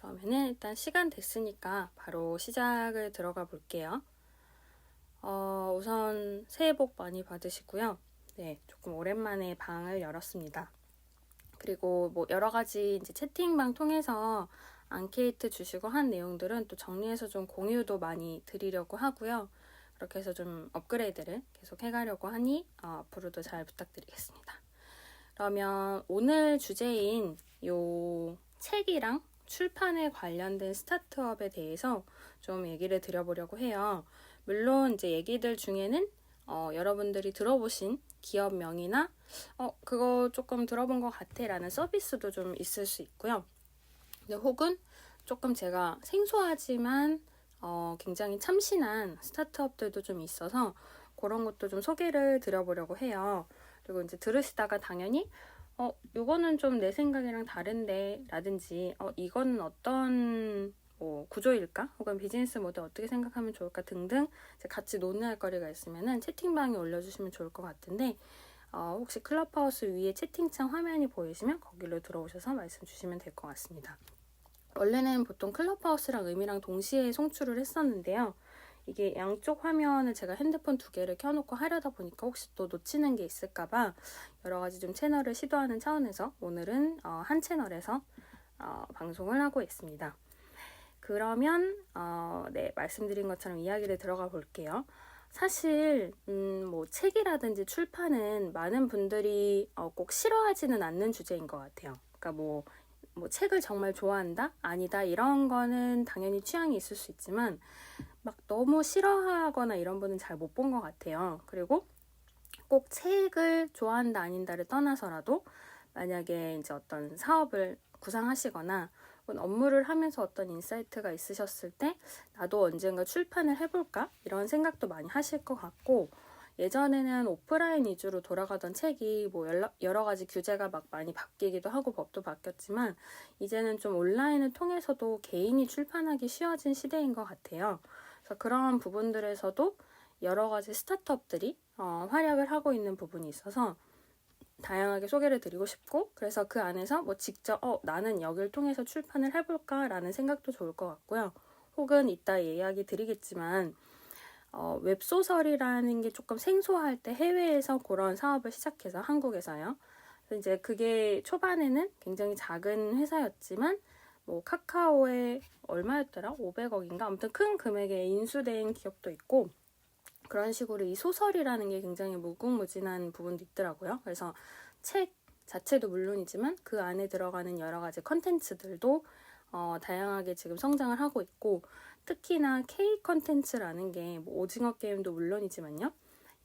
그러면은 일단 시간 됐으니까 바로 시작을 들어가 볼게요. 우선 새해 복 많이 받으시고요. 네, 조금 오랜만에 방을 열었습니다. 그리고 뭐 여러 가지 이제 채팅방 통해서 앙케이트 주시고 한 내용들은 또 정리해서 좀 공유도 많이 드리려고 하고요. 그렇게 해서 좀 업그레이드를 계속 해가려고 하니 앞으로도 잘 부탁드리겠습니다. 그러면 오늘 주제인 요 책이랑 출판에 관련된 스타트업에 대해서 좀 얘기를 드려보려고 해요. 물론 이제 얘기들 중에는 여러분들이 들어보신 기업명이나 그거 조금 들어본 것 같아 라는 서비스도 좀 있을 수 있고요. 근데 혹은 조금 제가 생소하지만 굉장히 참신한 스타트업들도 좀 있어서 그런 것도 좀 소개를 드려보려고 해요. 그리고 이제 들으시다가 당연히 요거는 좀 내 생각이랑 다른데 라든지 이거는 어떤 구조일까? 혹은 비즈니스 모델 어떻게 생각하면 좋을까? 등등 같이 논의할 거리가 있으면은 채팅방에 올려주시면 좋을 것 같은데 혹시 클럽하우스 위에 채팅창 화면이 보이시면 거기로 들어오셔서 말씀 주시면 될 것 같습니다. 원래는 보통 클럽하우스랑 음이랑 동시에 송출을 했었는데요. 이게 양쪽 화면을 제가 핸드폰 2개를 켜놓고 하려다 보니까 혹시 또 놓치는 게 있을까봐 여러 가지 좀 채널을 시도하는 차원에서 오늘은 한 채널에서 방송을 하고 있습니다. 그러면 네, 말씀드린 것처럼 이야기를 들어가 볼게요. 사실 뭐 책이라든지 출판은 많은 분들이 꼭 싫어하지는 않는 주제인 것 같아요. 그러니까 뭐 책을 정말 좋아한다? 아니다? 이런 거는 당연히 취향이 있을 수 있지만 막 너무 싫어하거나 이런 분은 잘 못 본 것 같아요. 그리고 꼭 책을 좋아한다 아닌다를 떠나서라도 만약에 이제 어떤 사업을 구상하시거나 업무를 하면서 어떤 인사이트가 있으셨을 때 나도 언젠가 출판을 해볼까? 이런 생각도 많이 하실 것 같고 예전에는 오프라인 위주로 돌아가던 책이 뭐 여러 가지 규제가 막 많이 바뀌기도 하고 법도 바뀌었지만 이제는 좀 온라인을 통해서도 개인이 출판하기 쉬워진 시대인 것 같아요. 그래서 그런 부분들에서도 여러 가지 스타트업들이 활약을 하고 있는 부분이 있어서 다양하게 소개를 드리고 싶고 그래서 그 안에서 뭐 직접 나는 여길 통해서 출판을 해볼까 라는 생각도 좋을 것 같고요. 혹은 이따 이야기 드리겠지만 웹소설이라는 게 조금 생소할 때 해외에서 그런 사업을 시작해서 한국에서요. 그래서 이제 그게 초반에는 굉장히 작은 회사였지만 뭐 카카오에 얼마였더라? 500억인가? 아무튼 큰 금액에 인수된 기업도 있고 그런 식으로 이 소설이라는 게 굉장히 무궁무진한 부분도 있더라고요. 그래서 책 자체도 물론이지만 그 안에 들어가는 여러 가지 컨텐츠들도 다양하게 지금 성장을 하고 있고 특히나 K 컨텐츠라는 게 뭐 오징어 게임도 물론이지만요.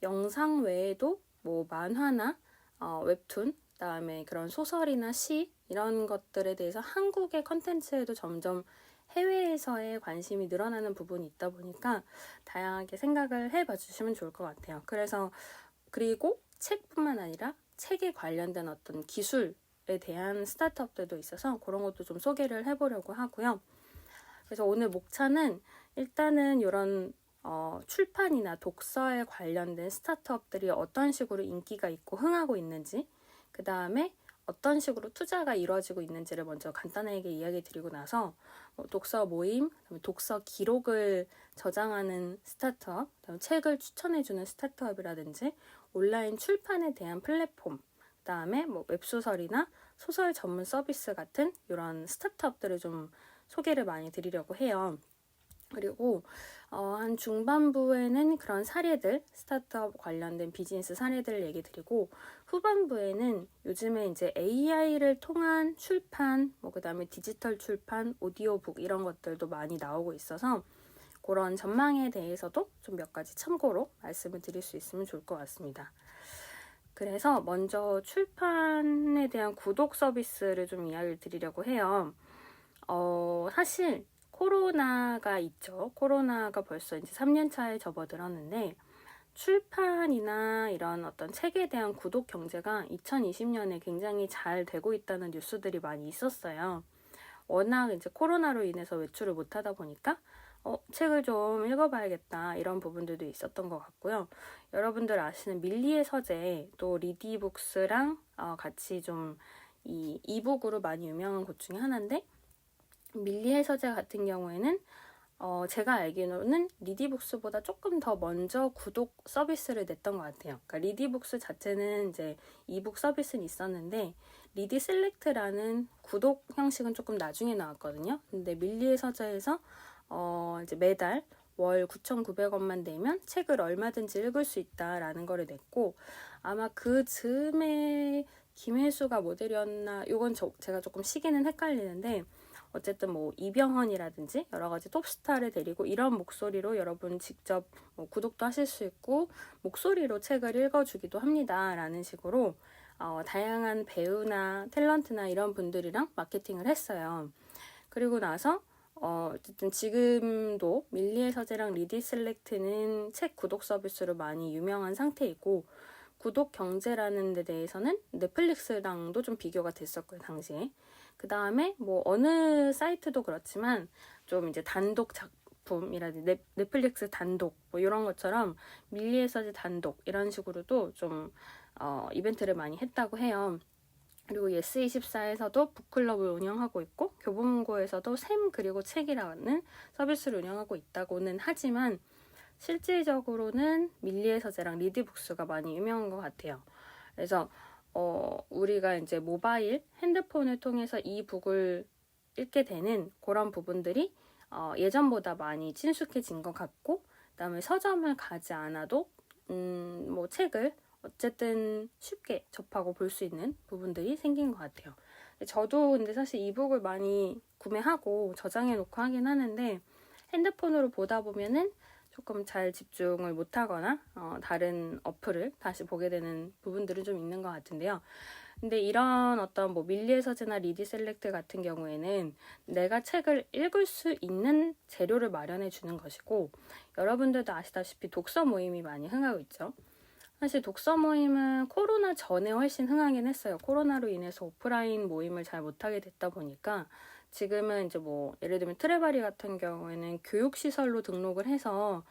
영상 외에도 뭐 만화나 웹툰, 그다음에 그런 소설이나 시 이런 것들에 대해서 한국의 컨텐츠에도 점점 해외에서의 관심이 늘어나는 부분이 있다 보니까 다양하게 생각을 해봐 주시면 좋을 것 같아요. 그리고 책뿐만 아니라 책에 관련된 어떤 기술에 대한 스타트업들도 있어서 그런 것도 좀 소개를 해보려고 하고요. 그래서 오늘 목차는 일단은 이런 출판이나 독서에 관련된 스타트업들이 어떤 식으로 인기가 있고 흥하고 있는지 그 다음에 어떤 식으로 투자가 이루어지고 있는지를 먼저 간단하게 이야기 드리고 나서 독서 모임, 독서 기록을 저장하는 스타트업, 책을 추천해주는 스타트업이라든지 온라인 출판에 대한 플랫폼, 그 다음에 뭐 웹소설이나 소설 전문 서비스 같은 이런 스타트업들을 좀 소개를 많이 드리려고 해요. 그리고 한 중반부에는 그런 사례들, 스타트업 관련된 비즈니스 사례들을 얘기 드리고 후반부에는 요즘에 이제 AI를 통한 출판, 뭐 그다음에 디지털 출판, 오디오북 이런 것들도 많이 나오고 있어서 그런 전망에 대해서도 좀 몇 가지 참고로 말씀을 드릴 수 있으면 좋을 것 같습니다. 그래서 먼저 출판에 대한 구독 서비스를 좀 이야기를 드리려고 해요. 사실 코로나가 있죠. 코로나가 벌써 이제 3년 차에 접어들었는데 출판이나 이런 어떤 책에 대한 구독 경제가 2020년에 굉장히 잘 되고 있다는 뉴스들이 많이 있었어요. 워낙 이제 코로나로 인해서 외출을 못 하다 보니까 책을 좀 읽어봐야겠다 이런 부분들도 있었던 것 같고요. 여러분들 아시는 밀리의 서재 또 리디북스랑 같이 좀 이 이북으로 많이 유명한 곳 중에 하나인데 밀리의 서재 같은 경우에는 제가 알기로는 리디북스보다 조금 더 먼저 구독 서비스를 냈던 것 같아요. 그러니까 리디북스 자체는 이제 이북 서비스는 있었는데 리디 셀렉트라는 구독 형식은 조금 나중에 나왔거든요. 근데 밀리의 서재에서 이제 매달 월 9,900원만 내면 책을 얼마든지 읽을 수 있다라는 거를 냈고, 아마 그 즈음에 김혜수가 모델이었나, 요건 제가 조금 시기는 헷갈리는데, 어쨌든 뭐 이병헌이라든지 여러 가지 톱스타를 데리고 이런 목소리로 여러분 직접 뭐 구독도 하실 수 있고 목소리로 책을 읽어주기도 합니다 라는 식으로 다양한 배우나 탤런트나 이런 분들이랑 마케팅을 했어요. 그리고 나서 어쨌든 지금도 밀리의 서재랑 리디 셀렉트는 책 구독 서비스로 많이 유명한 상태이고, 구독 경제라는 데 대해서는 넷플릭스랑도 좀 비교가 됐었고요, 당시에. 그 다음에 뭐 어느 사이트도 그렇지만 좀 이제 단독 작품이라든지 넷플릭스 단독 뭐 이런 것처럼 밀리의 서재 단독 이런 식으로도 좀 이벤트를 많이 했다고 해요. 그리고 예스24에서도 북클럽을 운영하고 있고 교보문고에서도 샘 그리고 책이라는 서비스를 운영하고 있다고는 하지만 실질적으로는 밀리의 서재랑 리디북스가 많이 유명한 것 같아요. 그래서 우리가 이제 모바일 핸드폰을 통해서 이 북을 읽게 되는 그런 부분들이 예전보다 많이 친숙해진 것 같고, 그다음에 서점을 가지 않아도 뭐 책을 어쨌든 쉽게 접하고 볼 수 있는 부분들이 생긴 것 같아요. 저도 근데 사실 이북을 많이 구매하고 저장해 놓고 하긴 하는데 핸드폰으로 보다 보면은 조금 잘 집중을 못하거나 다른 어플을 다시 보게 되는 부분들은 좀 있는 것 같은데요. 근데 이런 어떤 뭐 밀리의 서재나 리디 셀렉트 같은 경우에는 내가 책을 읽을 수 있는 재료를 마련해 주는 것이고, 여러분들도 아시다시피 독서 모임이 많이 흥하고 있죠. 사실 독서 모임은 코로나 전에 훨씬 흥하긴 했어요. 코로나로 인해서 오프라인 모임을 잘 못하게 됐다 보니까 지금은 이제 뭐 예를 들면 트레바리 같은 경우에는 교육시설로 등록을 해서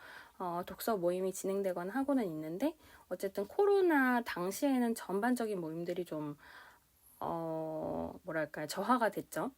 독서 모임이 진행되거나 하고는 있는데, 어쨌든 코로나 당시에는 전반적인 모임들이 좀 뭐랄까요, 저하가 됐죠.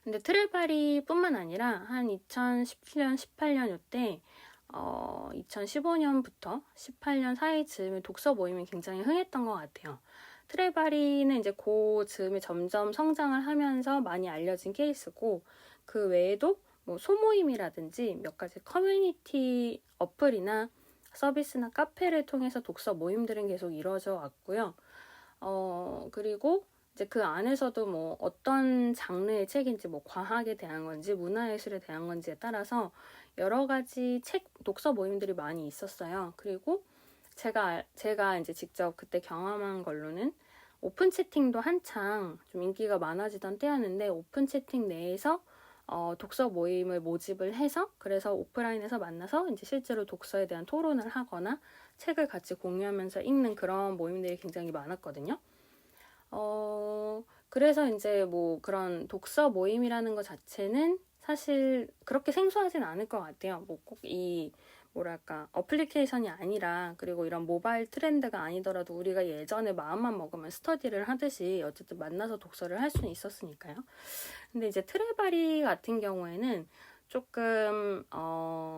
근데 트레바리뿐만 아니라 한 2017년, 18년 이때 2015년부터 18년 사이 즈음에 독서 모임이 굉장히 흥했던 것 같아요. 트레바리는 이제 그 즈음에 점점 성장을 하면서 많이 알려진 케이스고, 그 외에도 뭐 소모임이라든지 몇 가지 커뮤니티 어플이나 서비스나 카페를 통해서 독서 모임들은 계속 이루어져 왔고요. 그리고 이제 그 안에서도 뭐 어떤 장르의 책인지, 뭐 과학에 대한 건지 문화예술에 대한 건지에 따라서 여러 가지 책 독서 모임들이 많이 있었어요. 그리고 제가 이제 직접 그때 경험한 걸로는 오픈 채팅도 한창 좀 인기가 많아지던 때였는데, 오픈 채팅 내에서 독서 모임을 모집을 해서, 그래서 오프라인에서 만나서 이제 실제로 독서에 대한 토론을 하거나 책을 같이 공유하면서 읽는 그런 모임들이 굉장히 많았거든요. 그래서 이제 뭐 그런 독서 모임이라는 것 자체는 사실 그렇게 생소하진 않을 것 같아요. 뭐 꼭 이 뭐랄까 어플리케이션이 아니라, 그리고 이런 모바일 트렌드가 아니더라도 우리가 예전에 마음만 먹으면 스터디를 하듯이 어쨌든 만나서 독서를 할 수는 있었으니까요. 근데 이제 트레바리 같은 경우에는 조금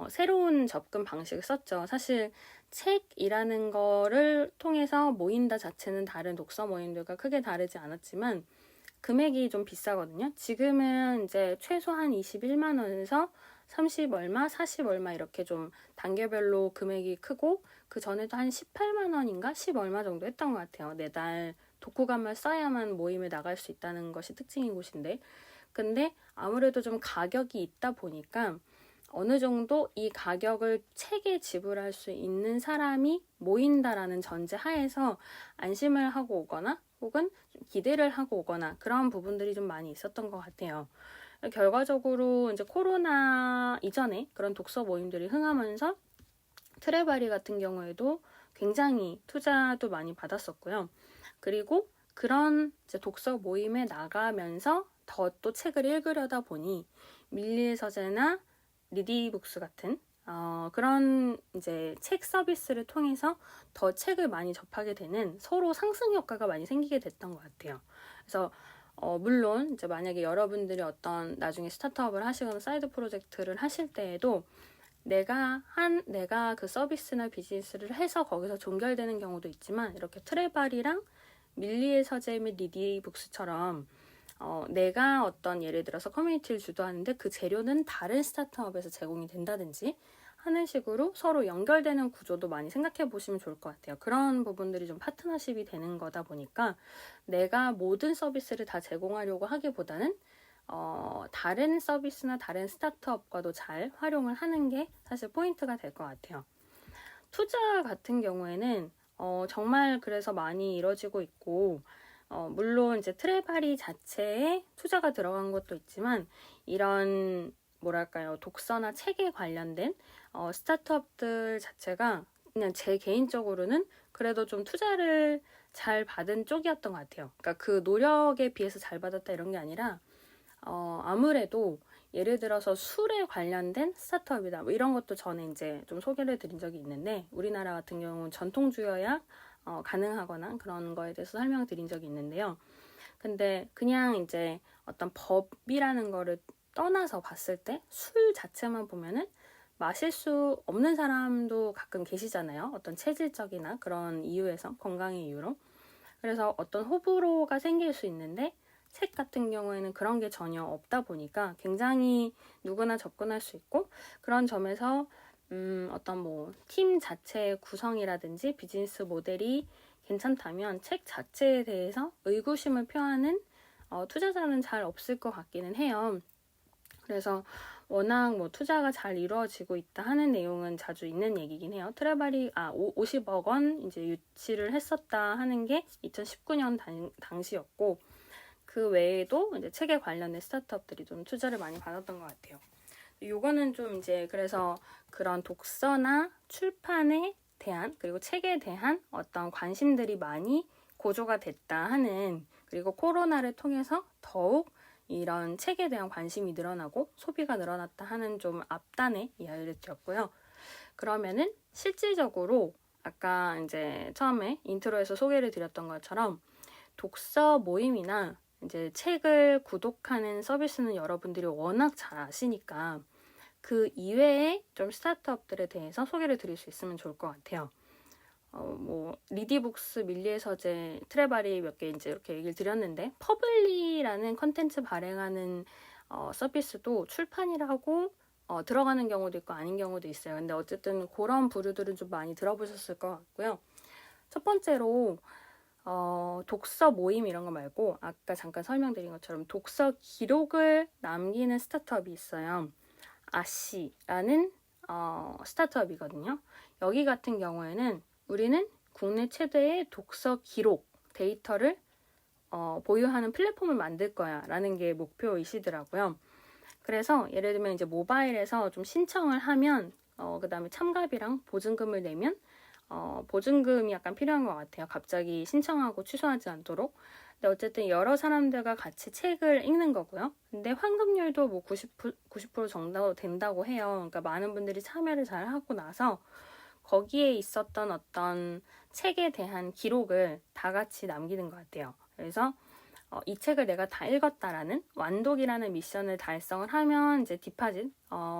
새로운 접근 방식을 썼죠. 사실 책이라는 거를 통해서 모인다 자체는 다른 독서 모임들과 크게 다르지 않았지만 금액이 좀 비싸거든요. 지금은 이제 최소한 21만 원에서 30 얼마, 40 얼마 이렇게 좀 단계별로 금액이 크고, 그 전에도 한 18만 원인가 10 얼마 정도 했던 것 같아요. 매달 독후감을 써야만 모임에 나갈 수 있다는 것이 특징인 곳인데, 근데 아무래도 좀 가격이 있다 보니까 어느 정도 이 가격을 책에 지불할 수 있는 사람이 모인다라는 전제 하에서 안심을 하고 오거나 혹은 기대를 하고 오거나 그런 부분들이 좀 많이 있었던 것 같아요. 결과적으로 이제 코로나 이전에 그런 독서 모임들이 흥하면서 트레바리 같은 경우에도 굉장히 투자도 많이 받았었고요. 그리고 그런 이제 독서 모임에 나가면서 더 또 책을 읽으려다 보니 밀리의 서재나 리디북스 같은 그런 이제 책 서비스를 통해서 더 책을 많이 접하게 되는 서로 상승 효과가 많이 생기게 됐던 것 같아요. 그래서 물론 이제 만약에 여러분들이 어떤 나중에 스타트업을 하시거나 사이드 프로젝트를 하실 때에도 내가 그 서비스나 비즈니스를 해서 거기서 종결되는 경우도 있지만, 이렇게 트레발이랑 밀리의 서재 및 리디북스처럼 내가 어떤 예를 들어서 커뮤니티를 주도하는데 그 재료는 다른 스타트업에서 제공이 된다든지 하는 식으로 서로 연결되는 구조도 많이 생각해 보시면 좋을 것 같아요. 그런 부분들이 좀 파트너십이 되는 거다 보니까 내가 모든 서비스를 다 제공하려고 하기보다는 다른 서비스나 다른 스타트업과도 잘 활용을 하는 게 사실 포인트가 될 것 같아요. 투자 같은 경우에는 정말 그래서 많이 이뤄지고 있고, 물론 이제 트레바리 자체에 투자가 들어간 것도 있지만, 이런 뭐랄까요, 독서나 책에 관련된 스타트업들 자체가 그냥 제 개인적으로는 그래도 좀 투자를 잘 받은 쪽이었던 것 같아요. 그러니까 그 노력에 비해서 잘 받았다 이런 게 아니라 아무래도 예를 들어서 술에 관련된 스타트업이다, 뭐 이런 것도 전에 이제 좀 소개를 드린 적이 있는데, 우리나라 같은 경우는 전통주여야 가능하거나 그런 거에 대해서 설명드린 적이 있는데요. 근데 그냥 이제 어떤 법이라는 거를 떠나서 봤을 때 술 자체만 보면은 마실 수 없는 사람도 가끔 계시잖아요. 어떤 체질적이나 그런 이유에서, 건강의 이유로. 그래서 어떤 호불호가 생길 수 있는데, 책 같은 경우에는 그런 게 전혀 없다 보니까 굉장히 누구나 접근할 수 있고, 그런 점에서 어떤 뭐 팀 자체의 구성이라든지 비즈니스 모델이 괜찮다면 책 자체에 대해서 의구심을 표하는 투자자는 잘 없을 것 같기는 해요. 그래서 워낙 뭐 투자가 잘 이루어지고 있다 하는 내용은 자주 있는 얘기긴 해요. 트레발이 50억 원 이제 유치를 했었다 하는 게 2019년 당시였고, 그 외에도 이제 책에 관련된 스타트업들이 좀 투자를 많이 받았던 것 같아요. 요거는 좀 이제 그래서 그런 독서나 출판에 대한, 그리고 책에 대한 어떤 관심들이 많이 고조가 됐다 하는, 그리고 코로나를 통해서 더욱 이런 책에 대한 관심이 늘어나고 소비가 늘어났다 하는 좀 앞단의 이야기를 드렸고요. 그러면은 실질적으로 아까 이제 처음에 인트로에서 소개를 드렸던 것처럼 독서 모임이나 이제 책을 구독하는 서비스는 여러분들이 워낙 잘 아시니까 그 이외에 좀 스타트업들에 대해서 소개를 드릴 수 있으면 좋을 것 같아요. 뭐 리디북스, 밀리의 서재, 트레발이 몇 개 이제 이렇게 얘기를 드렸는데, 퍼블리라는 컨텐츠 발행하는 서비스도 출판이라고 들어가는 경우도 있고 아닌 경우도 있어요. 근데 어쨌든 그런 부류들은 좀 많이 들어보셨을 것 같고요. 첫 번째로 독서 모임 이런 거 말고 아까 잠깐 설명드린 것처럼 독서 기록을 남기는 스타트업이 있어요. 아씨라는 스타트업이거든요. 여기 같은 경우에는 우리는 국내 최대의 독서 기록 데이터를 보유하는 플랫폼을 만들 거야 라는 게 목표이시더라고요. 그래서 예를 들면 이제 모바일에서 좀 신청을 하면 그 다음에 참가비랑 보증금을 내면 보증금이 약간 필요한 것 같아요. 갑자기 신청하고 취소하지 않도록. 근데 어쨌든 여러 사람들과 같이 책을 읽는 거고요. 근데 환급률도 뭐 90% 정도 된다고 해요. 그러니까 많은 분들이 참여를 잘 하고 나서 거기에 있었던 어떤 책에 대한 기록을 다 같이 남기는 것 같아요. 그래서 이 책을 내가 다 읽었다라는 완독이라는 미션을 달성을 하면 이제 디파짓,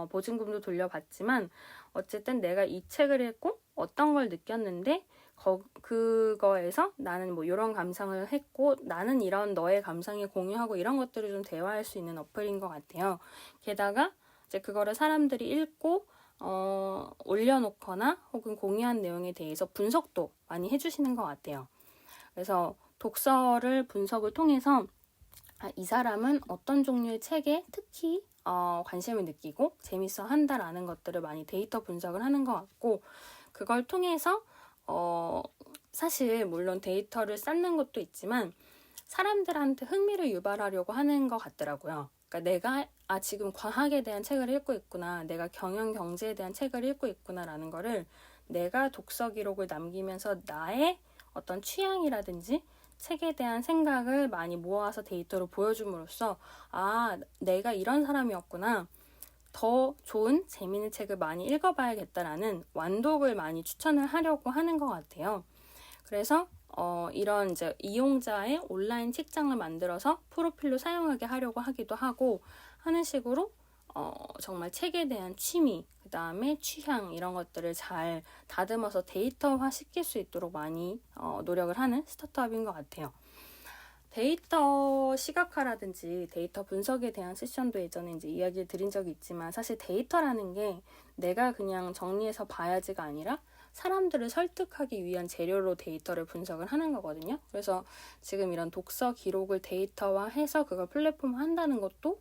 보증금도 돌려받지만, 어쨌든 내가 이 책을 읽고 어떤 걸 느꼈는데 그거에서 나는 뭐 이런 감상을 했고 나는 이런 너의 감상에 공유하고 이런 것들을 좀 대화할 수 있는 어플인 것 같아요. 게다가 이제 그거를 사람들이 읽고 올려놓거나 혹은 공유한 내용에 대해서 분석도 많이 해주시는 것 같아요. 그래서 독서를 분석을 통해서 이 사람은 어떤 종류의 책에 특히 관심을 느끼고 재밌어 한다라는 것들을 많이 데이터 분석을 하는 것 같고, 그걸 통해서 사실 물론 데이터를 쌓는 것도 있지만 사람들한테 흥미를 유발하려고 하는 것 같더라고요. 그러니까 내가 지금 과학에 대한 책을 읽고 있구나, 내가 경영 경제에 대한 책을 읽고 있구나라는 거를 내가 독서 기록을 남기면서 나의 어떤 취향이라든지 책에 대한 생각을 많이 모아서 데이터로 보여줌으로써 내가 이런 사람이었구나, 더 좋은 재미있는 책을 많이 읽어봐야겠다라는 완독을 많이 추천을 하려고 하는 것 같아요. 그래서 이런 이제 이용자의 온라인 책장을 만들어서 프로필로 사용하게 하려고 하기도 하고 하는 식으로 정말 책에 대한 취미, 그 다음에 취향 이런 것들을 잘 다듬어서 데이터화 시킬 수 있도록 많이 노력을 하는 스타트업인 것 같아요. 데이터 시각화라든지 데이터 분석에 대한 세션도 예전에 이제 이야기를 드린 적이 있지만 사실 데이터라는 게 내가 그냥 정리해서 봐야지가 아니라 사람들을 설득하기 위한 재료로 데이터를 분석을 하는 거거든요. 그래서 지금 이런 독서 기록을 데이터화해서 그걸 플랫폼화 한다는 것도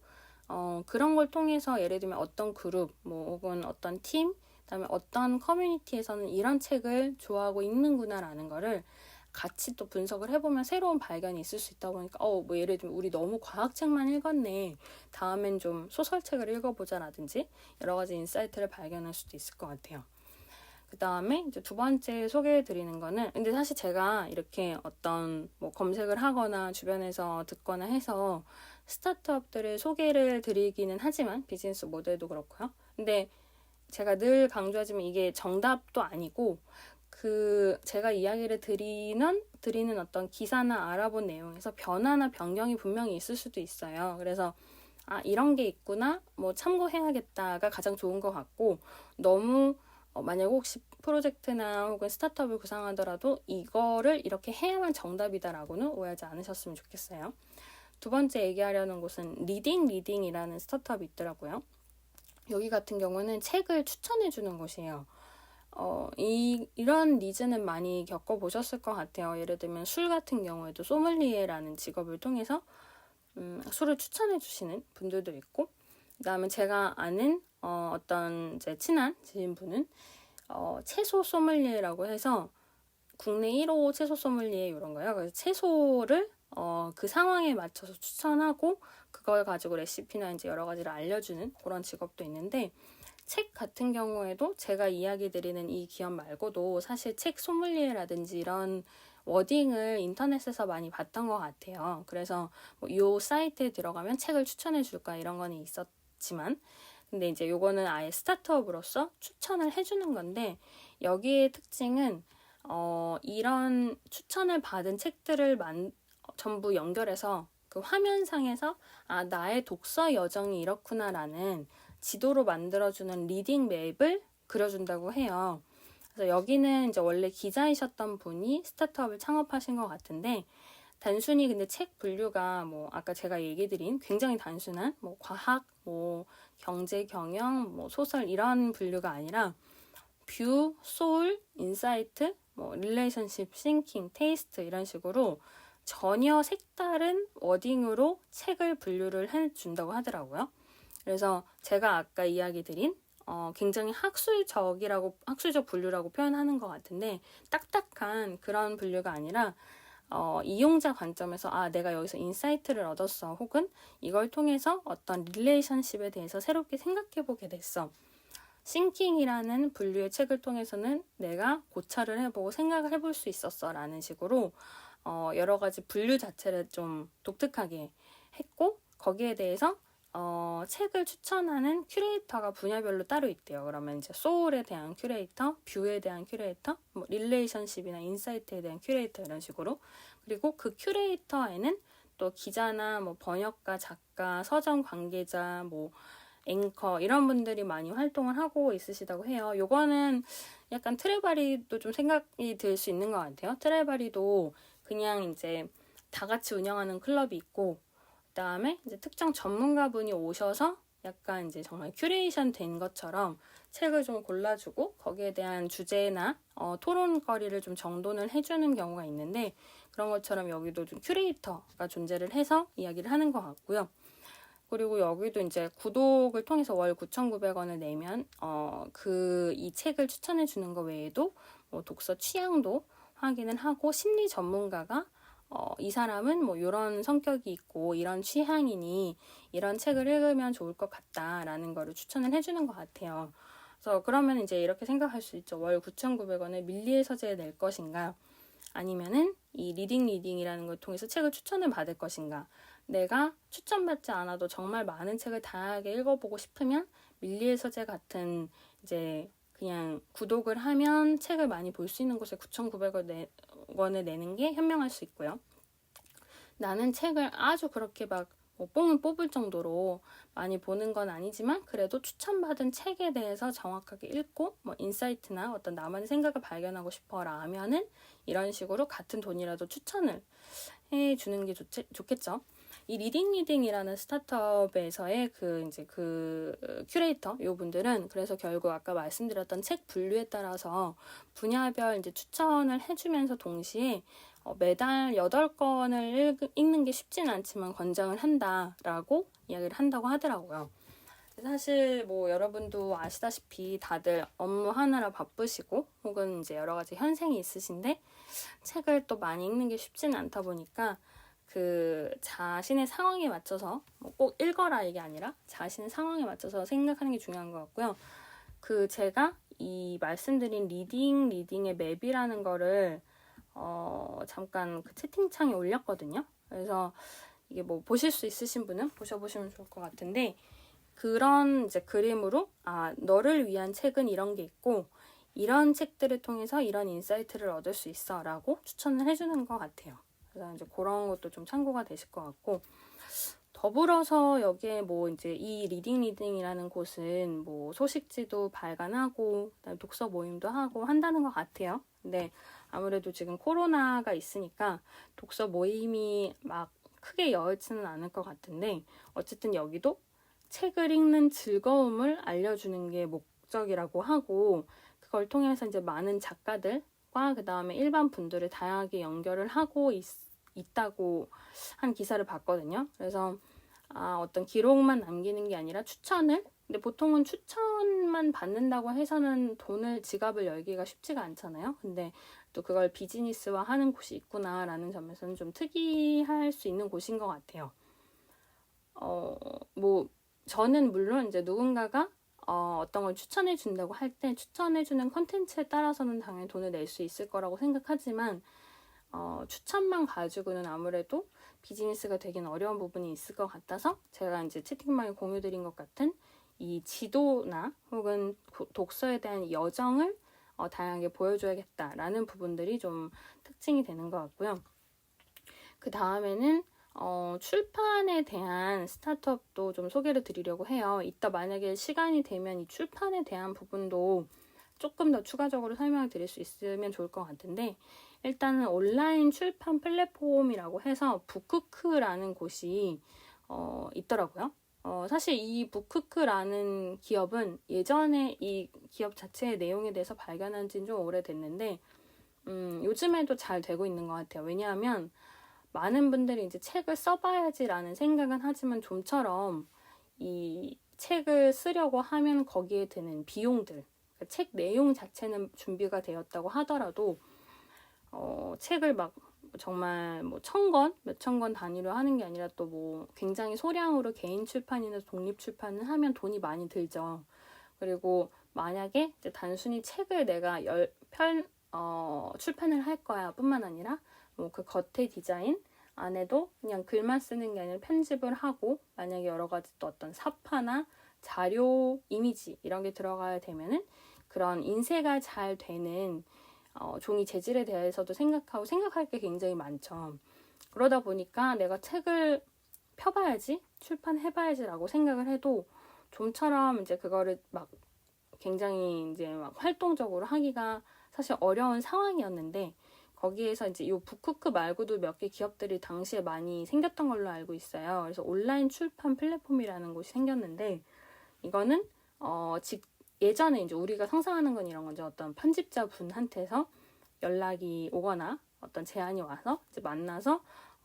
그런 걸 통해서 예를 들면 어떤 그룹, 뭐 혹은 어떤 팀, 그다음에 어떤 커뮤니티에서는 이런 책을 좋아하고 읽는구나라는 거를 같이 또 분석을 해보면 새로운 발견이 있을 수 있다 보니까 뭐 예를 들면 우리 너무 과학책만 읽었네, 다음엔 좀 소설책을 읽어보자라든지 여러 가지 인사이트를 발견할 수도 있을 것 같아요. 그 다음에 이제 두 번째 소개해드리는 거는, 근데 사실 제가 이렇게 어떤 뭐 검색을 하거나 주변에서 듣거나 해서 스타트업들을 소개를 드리기는 하지만 비즈니스 모델도 그렇고요. 근데 제가 늘 강조하지만 이게 정답도 아니고 제가 이야기를 드리는 어떤 기사나 알아본 내용에서 변화나 변경이 분명히 있을 수도 있어요. 그래서 이런 게 있구나, 뭐 참고해야겠다가 가장 좋은 것 같고, 너무 만약 혹시 프로젝트나 혹은 스타트업을 구상하더라도 이거를 이렇게 해야만 정답이다라고는 오해하지 않으셨으면 좋겠어요. 두 번째 얘기하려는 곳은 리딩이라는 스타트업이 있더라고요. 여기 같은 경우는 책을 추천해주는 곳이에요. 이런 니즈는 많이 겪어보셨을 것 같아요. 예를 들면 술 같은 경우에도 소믈리에라는 직업을 통해서 술을 추천해주시는 분들도 있고, 그 다음에 제가 아는 어떤 제 친한 지인분은 채소 소믈리에라고 해서 국내 1호 채소 소믈리에 이런 거예요. 그래서 채소를 그 상황에 맞춰서 추천하고 그걸 가지고 레시피나 이제 여러 가지를 알려주는 그런 직업도 있는데, 책 같은 경우에도 제가 이야기 드리는 이 기업 말고도 사실 책 소믈리에라든지 이런 워딩을 인터넷에서 많이 봤던 것 같아요. 그래서 이 사이트에 들어가면 책을 추천해 줄까 이런 거는 있었지만, 근데 이제 요거는 아예 스타트업으로서 추천을 해주는 건데, 여기의 특징은 이런 추천을 받은 책들을 전부 연결해서 그 화면상에서 나의 독서 여정이 이렇구나라는 지도로 만들어주는 리딩 맵을 그려준다고 해요. 그래서 여기는 이제 원래 기자이셨던 분이 스타트업을 창업하신 것 같은데, 단순히 근데 책 분류가 뭐 아까 제가 얘기 드린 굉장히 단순한 뭐 과학, 뭐 경제, 경영, 뭐 소설 이런 분류가 아니라 뷰, 소울, 인사이트, 뭐 릴레이션십, 싱킹, 테이스트 이런 식으로 전혀 색다른 워딩으로 책을 분류를 해준다고 하더라고요. 그래서 제가 아까 이야기 드린 굉장히 학술적 분류라고 표현하는 것 같은데, 딱딱한 그런 분류가 아니라 이용자 관점에서 내가 여기서 인사이트를 얻었어, 혹은 이걸 통해서 어떤 릴레이션십에 대해서 새롭게 생각해보게 됐어, 싱킹이라는 분류의 책을 통해서는 내가 고찰을 해보고 생각을 해볼 수 있었어 라는 식으로 여러 가지 분류 자체를 좀 독특하게 했고, 거기에 대해서 책을 추천하는 큐레이터가 분야별로 따로 있대요. 그러면 이제 소울에 대한 큐레이터, 뷰에 대한 큐레이터, 뭐 릴레이션십이나 인사이트에 대한 큐레이터 이런 식으로. 그리고 그 큐레이터에는 또 기자나 뭐 번역가, 작가, 서점 관계자, 뭐 앵커 이런 분들이 많이 활동을 하고 있으시다고 해요. 요거는 약간 트레바리도 좀 생각이 들 수 있는 것 같아요. 트레바리도 그냥 이제 다 같이 운영하는 클럽이 있고, 그다음에 이제 특정 전문가분이 오셔서 약간 이제 정말 큐레이션 된 것처럼 책을 좀 골라주고 거기에 대한 주제나 토론거리를 좀 정돈을 해주는 경우가 있는데, 그런 것처럼 여기도 좀 큐레이터가 존재를 해서 이야기를 하는 것 같고요. 그리고 여기도 이제 구독을 통해서 월 9,900원을 내면 이 책을 추천해 주는 거 외에도 뭐 독서 취향도 확인을 하고, 심리 전문가가 이 사람은 뭐 이런 성격이 있고 이런 취향이니 이런 책을 읽으면 좋을 것 같다라는 거를 추천을 해주는 것 같아요. 그래서 그러면 이제 이렇게 생각할 수 있죠. 월 9,900원을 밀리의 서재에 낼 것인가, 아니면은 이 리딩이라는 걸 통해서 책을 추천을 받을 것인가. 내가 추천받지 않아도 정말 많은 책을 다양하게 읽어보고 싶으면 밀리의 서재 같은 이제 그냥 구독을 하면 책을 많이 볼 수 있는 곳에 9,900원 권을 내는 게 현명할 수 있고요. 나는 책을 아주 그렇게 막 뽕을 뽑을 정도로 많이 보는 건 아니지만 그래도 추천받은 책에 대해서 정확하게 읽고 인사이트나 어떤 나만의 생각을 발견하고 싶어라 하면은 이런 식으로 같은 돈이라도 추천을 해주는 게 좋겠죠. 이 리딩이라는 스타트업에서의 그 큐레이터 요 분들은 그래서 결국 아까 말씀드렸던 책 분류에 따라서 분야별 이제 추천을 해주면서 동시에 매달 8권을 읽는 게 쉽지는 않지만 권장을 한다라고 이야기를 한다고 하더라고요. 사실 여러분도 아시다시피 다들 업무하느라 바쁘시고 혹은 이제 여러 가지 현생이 있으신데 책을 또 많이 읽는 게 쉽지는 않다 보니까 그 자신의 상황에 맞춰서 꼭 읽어라 이게 아니라 자신의 상황에 맞춰서 생각하는 게 중요한 것 같고요. 제가 이 말씀드린 리딩의 맵이라는 거를 잠깐 그 채팅창에 올렸거든요. 그래서 이게 보실 수 있으신 분은 보셔보시면 좋을 것 같은데 그런 이제 그림으로 너를 위한 책은 이런 게 있고 이런 책들을 통해서 이런 인사이트를 얻을 수 있어 라고 추천을 해주는 것 같아요. 그래서 이제 그런 것도 좀 참고가 되실 것 같고 더불어서 여기에 이제 이 리딩이라는 곳은 소식지도 발간하고 그다음에 독서 모임도 하고 한다는 것 같아요. 근데 아무래도 지금 코로나가 있으니까 독서 모임이 막 크게 여의치는 않을 것 같은데 어쨌든 여기도 책을 읽는 즐거움을 알려주는 게 목적이라고 하고 그걸 통해서 이제 많은 작가들과 그 다음에 일반 분들을 다양하게 연결을 하고 있다고 한 기사를 봤거든요. 그래서 어떤 기록만 남기는 게 아니라 추천을 근데 보통은 추천만 받는다고 해서는 지갑을 열기가 쉽지가 않잖아요. 근데 또 그걸 비즈니스화 하는 곳이 있구나라는 점에서는 좀 특이할 수 있는 곳인 것 같아요. 저는 물론 이제 누군가가 어떤 걸 추천해 준다고 할 때 추천해 주는 컨텐츠에 따라서는 당연히 돈을 낼 수 있을 거라고 생각하지만 추천만 가지고는 아무래도 비즈니스가 되긴 어려운 부분이 있을 것 같아서 제가 이제 채팅방에 공유드린 것 같은 이 지도나 혹은 독서에 대한 여정을 다양하게 보여줘야겠다라는 부분들이 좀 특징이 되는 것 같고요. 그 다음에는 출판에 대한 스타트업도 좀 소개를 드리려고 해요. 이따 만약에 시간이 되면 이 출판에 대한 부분도 조금 더 추가적으로 설명을 드릴 수 있으면 좋을 것 같은데 일단은 온라인 출판 플랫폼이라고 해서 북크크라는 곳이 있더라고요. 사실 이 북크크라는 기업은 예전에 이 기업 자체의 내용에 대해서 발견한 지는 좀 오래됐는데 요즘에도 잘 되고 있는 것 같아요. 왜냐하면 많은 분들이 이제 책을 써봐야지라는 생각은 하지만 좀처럼 이 책을 쓰려고 하면 거기에 드는 비용들, 그러니까 책 내용 자체는 준비가 되었다고 하더라도 책을 막 정말 1,000권, 몇천 권 단위로 하는 게 아니라 또 굉장히 소량으로 개인 출판이나 독립 출판을 하면 돈이 많이 들죠. 그리고 만약에 이제 단순히 책을 내가 출판을 할 거야 뿐만 아니라 그 겉의 디자인 안에도 그냥 글만 쓰는 게 아니라 편집을 하고 만약에 여러 가지 또 어떤 사파나 자료, 이미지 이런 게 들어가야 되면은 그런 인쇄가 잘 되는 종이 재질에 대해서도 생각할 게 굉장히 많죠. 그러다 보니까 내가 책을 펴봐야지, 출판해봐야지라고 생각을 해도 좀처럼 이제 그거를 막 굉장히 이제 막 활동적으로 하기가 사실 어려운 상황이었는데 거기에서 이제 이 북크크 말고도 몇 개 기업들이 당시에 많이 생겼던 걸로 알고 있어요. 그래서 온라인 출판 플랫폼이라는 곳이 생겼는데 이거는 예전에 이제 우리가 상상하는 건 이런 거죠. 어떤 편집자 분한테서 연락이 오거나 어떤 제안이 와서 이제 만나서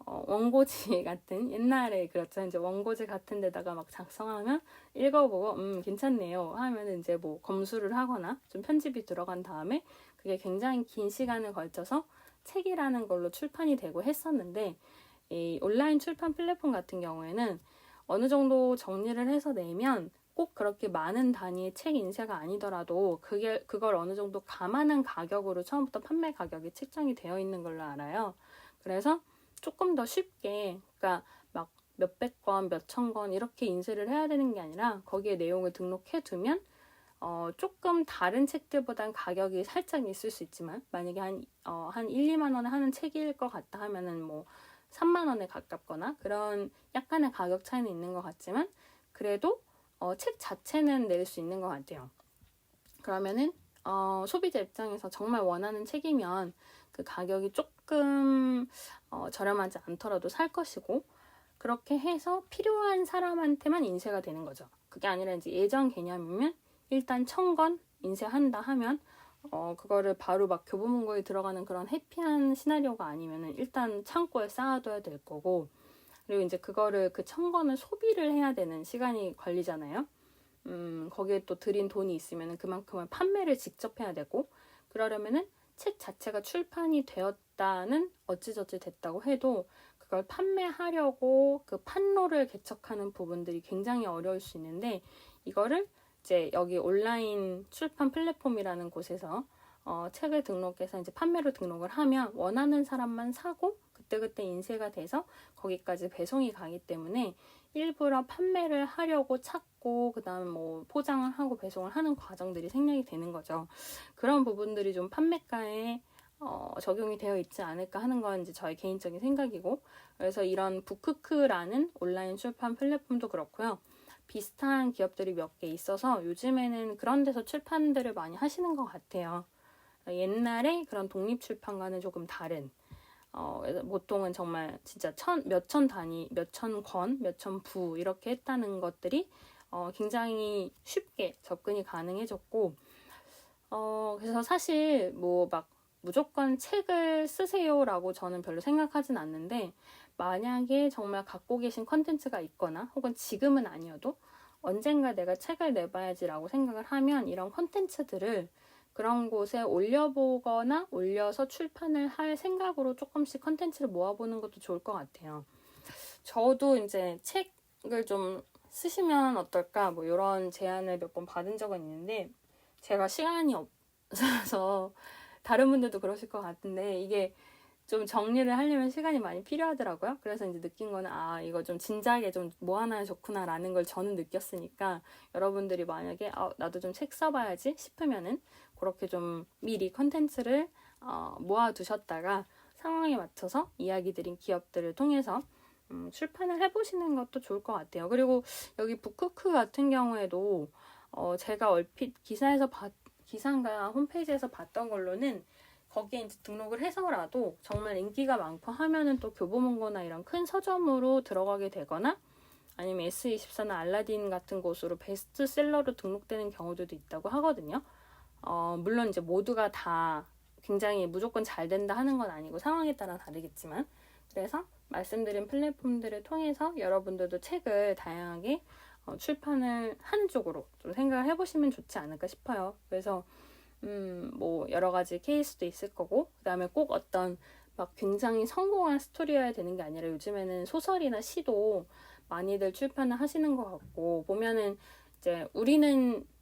원고지 같은 옛날에 그렇죠. 이제 원고지 같은 데다가 막 작성하면 읽어보고 괜찮네요 하면 이제 검수를 하거나 좀 편집이 들어간 다음에 그게 굉장히 긴 시간을 걸쳐서 책이라는 걸로 출판이 되고 했었는데 이 온라인 출판 플랫폼 같은 경우에는 어느 정도 정리를 해서 내면 꼭 그렇게 많은 단위의 책 인쇄가 아니더라도 그걸 어느 정도 감안한 가격으로 처음부터 판매 가격이 책정이 되어 있는 걸로 알아요. 그래서 조금 더 쉽게 그러니까 막 몇백 권, 몇천 권 이렇게 인쇄를 해야 되는 게 아니라 거기에 내용을 등록해 두면 조금 다른 책들보단 가격이 살짝 있을 수 있지만 만약에 한 1, 2만 원에 하는 책일 것 같다 하면은 뭐 3만 원에 가깝거나 그런 약간의 가격 차이는 있는 것 같지만 그래도 책 자체는 낼 수 있는 것 같아요. 그러면은 소비자 입장에서 정말 원하는 책이면 그 가격이 조금 저렴하지 않더라도 살 것이고 그렇게 해서 필요한 사람한테만 인쇄가 되는 거죠. 그게 아니라 이제 예전 개념이면 일단 1,000권 인쇄한다 하면 그거를 바로 막 교보문고에 들어가는 그런 해피한 시나리오가 아니면은 일단 창고에 쌓아둬야 될 거고 그리고 이제 그거를 그 1,000권을 소비를 해야 되는 시간이 걸리잖아요. 거기에 또 들인 돈이 있으면 그만큼을 판매를 직접 해야 되고 그러려면은 책 자체가 출판이 되었다는 어찌저찌 됐다고 해도 그걸 판매하려고 그 판로를 개척하는 부분들이 굉장히 어려울 수 있는데 이거를 이제 여기 온라인 출판 플랫폼이라는 곳에서 책을 등록해서 이제 판매로 등록을 하면 원하는 사람만 사고 그때그때 인쇄가 돼서 거기까지 배송이 가기 때문에 일부러 판매를 하려고 찾고 그다음에 뭐 포장을 하고 배송을 하는 과정들이 생략이 되는 거죠. 그런 부분들이 좀 판매가에 적용이 되어 있지 않을까 하는 건 이제 저의 개인적인 생각이고 그래서 이런 북크크라는 온라인 출판 플랫폼도 그렇고요. 비슷한 기업들이 몇 개 있어서 요즘에는 그런 데서 출판들을 많이 하시는 것 같아요. 옛날에 그런 독립출판과는 조금 다른 보통은 정말 진짜 몇천 단위, 몇천 권, 몇천 부 이렇게 했다는 것들이 굉장히 쉽게 접근이 가능해졌고 그래서 사실 뭐 막 무조건 책을 쓰세요라고 저는 별로 생각하진 않는데 만약에 정말 갖고 계신 컨텐츠가 있거나 혹은 지금은 아니어도 언젠가 내가 책을 내봐야지라고 생각을 하면 이런 컨텐츠들을 그런 곳에 올려보거나 올려서 출판을 할 생각으로 조금씩 컨텐츠를 모아보는 것도 좋을 것 같아요. 저도 이제 책을 좀 쓰시면 어떨까 뭐 이런 제안을 몇 번 받은 적은 있는데 제가 시간이 없어서 다른 분들도 그러실 것 같은데 이게 좀 정리를 하려면 시간이 많이 필요하더라고요. 그래서 이제 느낀 거는 이거 좀 진작에 좀 모아놔야 좋구나라는 걸 저는 느꼈으니까 여러분들이 만약에 나도 좀 책 써봐야지 싶으면은 그렇게 좀 미리 컨텐츠를 모아두셨다가 상황에 맞춰서 이야기 드린 기업들을 통해서 출판을 해보시는 것도 좋을 것 같아요. 그리고 여기 북크크 같은 경우에도 제가 얼핏 기사인가 홈페이지에서 봤던 걸로는 거기에 이제 등록을 해서라도 정말 인기가 많고 하면은 또 교보문고나 이런 큰 서점으로 들어가게 되거나 아니면 S24나 알라딘 같은 곳으로 베스트셀러로 등록되는 경우들도 있다고 하거든요. 물론 이제 모두가 다 굉장히 무조건 잘 된다 하는 건 아니고 상황에 따라 다르겠지만 그래서 말씀드린 플랫폼들을 통해서 여러분들도 책을 다양하게 출판을 하는 쪽으로 좀 생각을 해보시면 좋지 않을까 싶어요. 그래서 뭐 여러 가지 케이스도 있을 거고 그다음에 꼭 어떤 막 굉장히 성공한 스토리여야 되는 게 아니라 요즘에는 소설이나 시도 많이들 출판을 하시는 것 같고 보면은 이제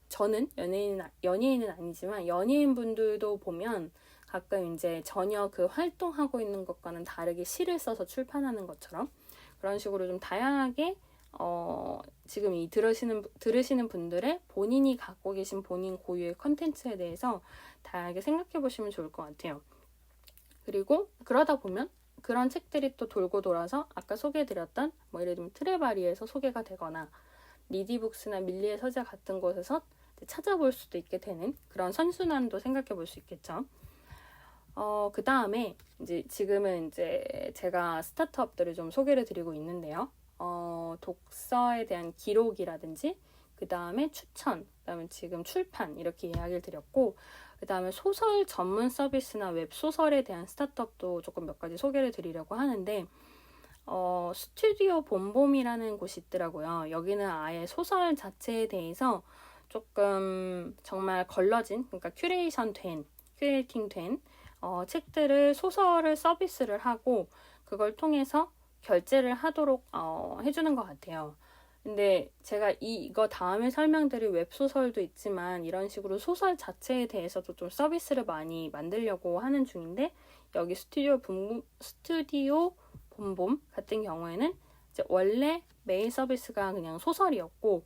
저는 연예인은 아니지만 연예인 분들도 보면 가끔 이제 전혀 그 활동하고 있는 것과는 다르게 시를 써서 출판하는 것처럼 그런 식으로 좀 다양하게 지금 이 들으시는 분들의 본인이 갖고 계신 본인 고유의 컨텐츠에 대해서 다양하게 생각해 보시면 좋을 것 같아요. 그리고 그러다 보면 그런 책들이 또 돌고 돌아서 아까 소개해드렸던 뭐 예를 들면 트레바리에서 소개가 되거나 리디북스나 밀리의 서재 같은 곳에서 찾아볼 수도 있게 되는 그런 선순환도 생각해 볼 수 있겠죠. 그 다음에 이제 지금은 이제 제가 스타트업들을 좀 소개를 드리고 있는데요. 독서에 대한 기록이라든지 그 다음에 추천, 그 다음에 지금 출판 이렇게 이야기를 드렸고 그 다음에 소설 전문 서비스나 웹소설에 대한 스타트업도 조금 몇 가지 소개를 드리려고 하는데 스튜디오 봄봄이라는 곳이 있더라고요. 여기는 아예 소설 자체에 대해서 조금 정말 걸러진 그러니까 큐레이팅 된 책들을 소설을 서비스를 하고 그걸 통해서 결제를 하도록 해주는 것 같아요. 근데 제가 이거 다음에 설명드릴 웹소설도 있지만 이런 식으로 소설 자체에 대해서도 좀 서비스를 많이 만들려고 하는 중인데 여기 스튜디오 봄봄 같은 경우에는 이제 원래 메인 서비스가 그냥 소설이었고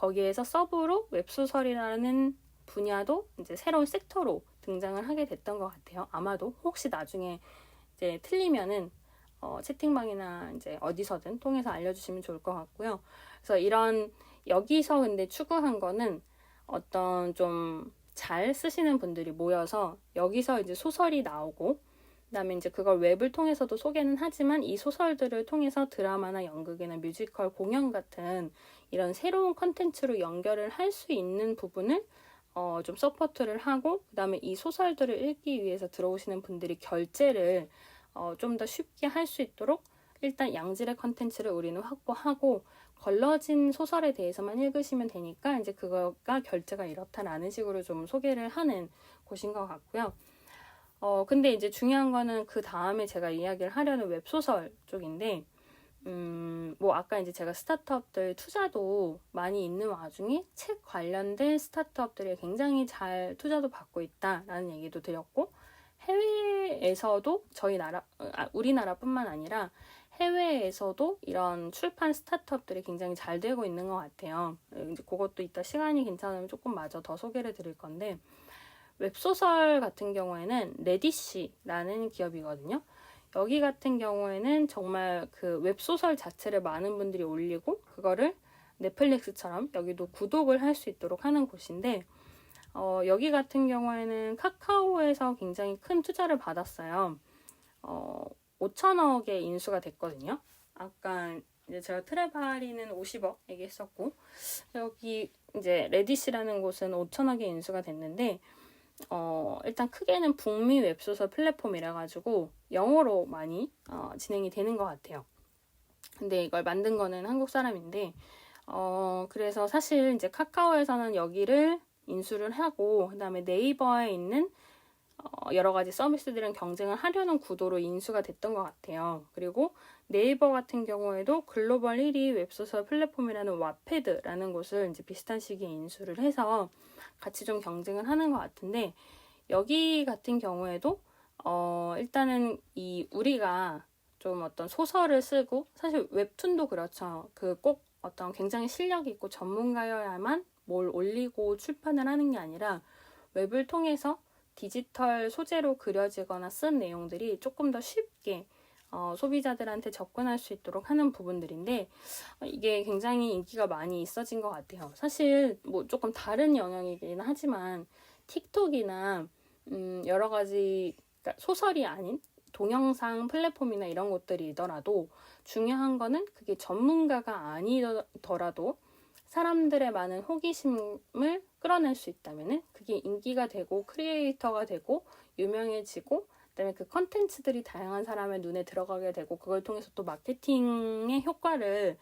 거기에서 서브로 웹소설이라는 분야도 이제 새로운 섹터로 등장을 하게 됐던 것 같아요. 아마도 혹시 나중에 이제 틀리면은 채팅방이나 이제 어디서든 통해서 알려주시면 좋을 것 같고요. 그래서 이런 여기서 근데 추구한 거는 어떤 좀 잘 쓰시는 분들이 모여서 여기서 이제 소설이 나오고 그다음에 이제 그걸 웹을 통해서도 소개는 하지만 이 소설들을 통해서 드라마나 연극이나 뮤지컬, 공연 같은 이런 새로운 컨텐츠로 연결을 할 수 있는 부분을 좀 서포트를 하고 그다음에 이 소설들을 읽기 위해서 들어오시는 분들이 결제를 좀 더 쉽게 할 수 있도록 일단 양질의 컨텐츠를 우리는 확보하고 걸러진 소설에 대해서만 읽으시면 되니까 이제 그거가 결제가 이렇다라는 식으로 좀 소개를 하는 곳인 것 같고요. 근데 이제 중요한 거는 그 다음에 제가 이야기를 하려는 웹소설 쪽인데, 뭐 아까 이제 제가 스타트업들 투자도 많이 있는 와중에 책 관련된 스타트업들이 굉장히 잘 투자도 받고 있다라는 얘기도 드렸고, 해외에서도 우리나라뿐만 아니라 해외에서도 이런 출판 스타트업들이 굉장히 잘 되고 있는 것 같아요. 이제 그것도 이따 시간이 괜찮으면 조금 마저 더 소개를 드릴 건데, 웹소설 같은 경우에는 레디시라는 기업이거든요. 여기 같은 경우에는 정말 그 웹소설 자체를 많은 분들이 올리고 그거를 넷플릭스처럼 여기도 구독을 할 수 있도록 하는 곳인데 여기 같은 경우에는 카카오에서 굉장히 큰 투자를 받았어요. 5천억의 인수가 됐거든요. 아까 이제 제가 트레바리는 50억 얘기했었고 여기 이제 레디시라는 곳은 5천억의 인수가 됐는데 일단 크게는 북미 웹소설 플랫폼이라 가지고 영어로 많이 진행이 되는 것 같아요. 근데 이걸 만든 거는 한국 사람인데 그래서 사실 이제 카카오에서는 여기를 인수를 하고 그다음에 네이버에 있는 여러 가지 서비스들은 경쟁을 하려는 구도로 인수가 됐던 것 같아요. 그리고 네이버 같은 경우에도 글로벌 1위 웹소설 플랫폼이라는 와패드라는 곳을 이제 비슷한 시기에 인수를 해서 같이 좀 경쟁을 하는 것 같은데 여기 같은 경우에도 일단은 우리가 좀 어떤 소설을 쓰고 사실 웹툰도 그렇죠. 그 꼭 어떤 굉장히 실력 있고 전문가여야만 뭘 올리고 출판을 하는 게 아니라 웹을 통해서 디지털 소재로 그려지거나 쓴 내용들이 조금 더 쉽게 소비자들한테 접근할 수 있도록 하는 부분들인데 이게 굉장히 인기가 많이 있어진 것 같아요. 사실 뭐 조금 다른 영역이긴 하지만 틱톡이나 여러 가지 그러니까 소설이 아닌 동영상 플랫폼이나 이런 것들이더라도 중요한 거는 그게 전문가가 아니더라도 사람들의 많은 호기심을 끌어낼 수 있다면은 그게 인기가 되고 크리에이터가 되고 유명해지고 그다음에 그 컨텐츠들이 다양한 사람의 눈에 들어가게 되고 그걸 통해서 또 마케팅의 효과를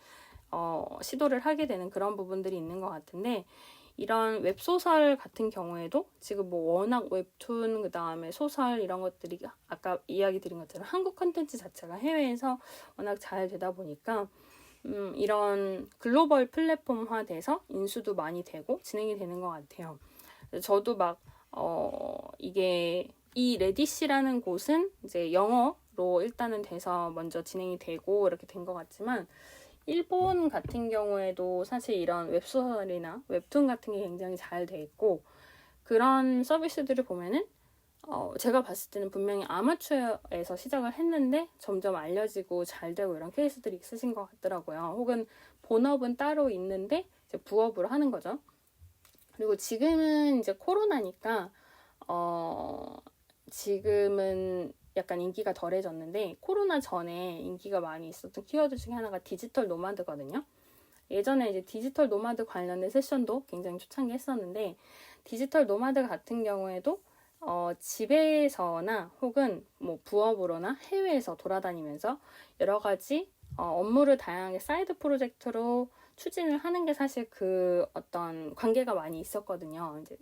시도를 하게 되는 그런 부분들이 있는 것 같은데 이런 웹소설 같은 경우에도 지금 뭐 워낙 웹툰 그다음에 소설 이런 것들이 아까 이야기 드린 것처럼 한국 컨텐츠 자체가 해외에서 워낙 잘 되다 보니까 이런 글로벌 플랫폼화 돼서 인수도 많이 되고 진행이 되는 것 같아요. 저도 막 이게 이 레디시라는 곳은 이제 영어로 일단은 돼서 먼저 진행이 되고 이렇게 된 것 같지만 일본 같은 경우에도 사실 이런 웹소설이나 웹툰 같은 게 굉장히 잘 돼 있고 그런 서비스들을 보면은 제가 봤을 때는 분명히 아마추어에서 시작을 했는데 점점 알려지고 잘 되고 이런 케이스들이 있으신 것 같더라고요. 혹은 본업은 따로 있는데 이제 부업으로 하는 거죠. 그리고 지금은 이제 코로나니까 지금은 약간 인기가 덜해졌는데 코로나 전에 인기가 많이 있었던 키워드 중에 하나가 디지털 노마드거든요. 예전에 이제 디지털 노마드 관련된 세션도 굉장히 초창기 했었는데 디지털 노마드 같은 경우에도 집에서나 혹은 뭐 부업으로나 해외에서 돌아다니면서 여러 가지 업무를 다양하게 사이드 프로젝트로 추진을 하는 게 사실 그 어떤 관계가 많이 있었거든요. 이제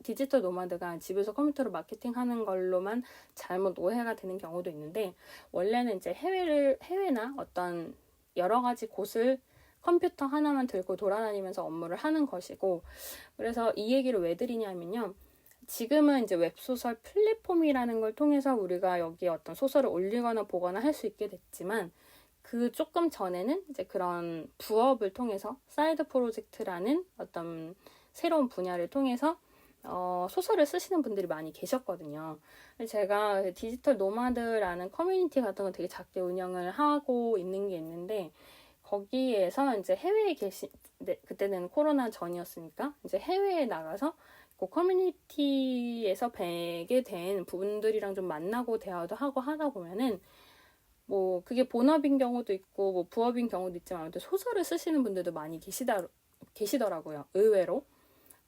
디지털 노마드가 집에서 컴퓨터로 마케팅하는 걸로만 잘못 오해가 되는 경우도 있는데 원래는 이제 해외나 어떤 여러 가지 곳을 컴퓨터 하나만 들고 돌아다니면서 업무를 하는 것이고 그래서 이 얘기를 왜 드리냐면요. 지금은 이제 웹소설 플랫폼이라는 걸 통해서 우리가 여기에 어떤 소설을 올리거나 보거나 할 수 있게 됐지만 그 조금 전에는 이제 그런 부업을 통해서 사이드 프로젝트라는 어떤 새로운 분야를 통해서 소설을 쓰시는 분들이 많이 계셨거든요. 제가 디지털 노마드라는 커뮤니티 같은 거 되게 작게 운영을 하고 있는 게 있는데, 거기에서 이제 해외에 그때는 코로나 전이었으니까 이제 해외에 나가서 그 커뮤니티에서 뵈게 된 분들이랑 좀 만나고 대화도 하고 하다 보면은 뭐 그게 본업인 경우도 있고 뭐 부업인 경우도 있지만 아무튼 소설을 쓰시는 분들도 많이 계시더라고요. 의외로.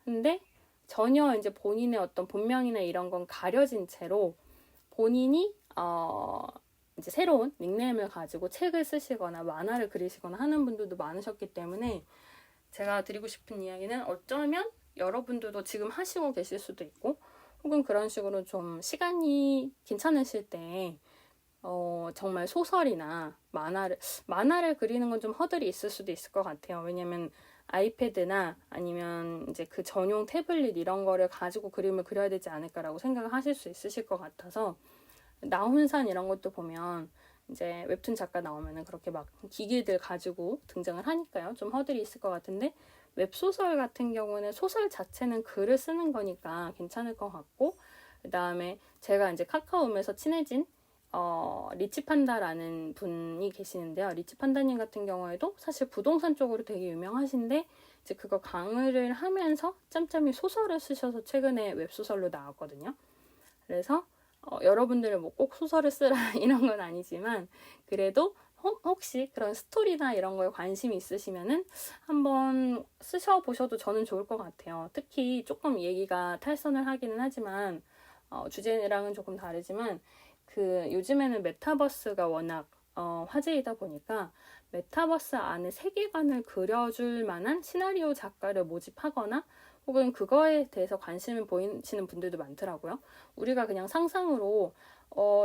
근데 전혀 이제 본인의 어떤 본명이나 이런 건 가려진 채로 본인이 이제 새로운 닉네임을 가지고 책을 쓰시거나 만화를 그리시거나 하는 분들도 많으셨기 때문에 제가 드리고 싶은 이야기는 어쩌면 여러분들도 지금 하시고 계실 수도 있고 혹은 그런 식으로 좀 시간이 괜찮으실 때 정말 소설이나 만화를 그리는 건 좀 허들이 있을 수도 있을 것 같아요. 왜냐면 아이패드나 아니면 이제 그 전용 태블릿 이런 거를 가지고 그림을 그려야 되지 않을까라고 생각을 하실 수 있으실 것 같아서, 나훈산 이런 것도 보면 이제 웹툰 작가 나오면은 그렇게 막 기기들 가지고 등장을 하니까요. 좀 허들이 있을 것 같은데, 웹소설 같은 경우는 소설 자체는 글을 쓰는 거니까 괜찮을 것 같고, 그 다음에 제가 이제 카카오음에서 친해진 리치판다라는 분이 계시는데요. 리치판다님 같은 경우에도 사실 부동산 쪽으로 되게 유명하신데, 이제 그거 강의를 하면서 짬짬이 소설을 쓰셔서 최근에 웹소설로 나왔거든요. 그래서 여러분들은 뭐 꼭 소설을 쓰라 이런 건 아니지만, 그래도 혹시 그런 스토리나 이런 거에 관심이 있으시면은 한번 쓰셔보셔도 저는 좋을 것 같아요. 특히 조금 얘기가 탈선을 하기는 하지만, 주제랑은 조금 다르지만, 요즘에는 메타버스가 워낙 화제이다 보니까 메타버스 안에 세계관을 그려줄 만한 시나리오 작가를 모집하거나 혹은 그거에 대해서 관심을 보이시는 분들도 많더라고요. 우리가 그냥 상상으로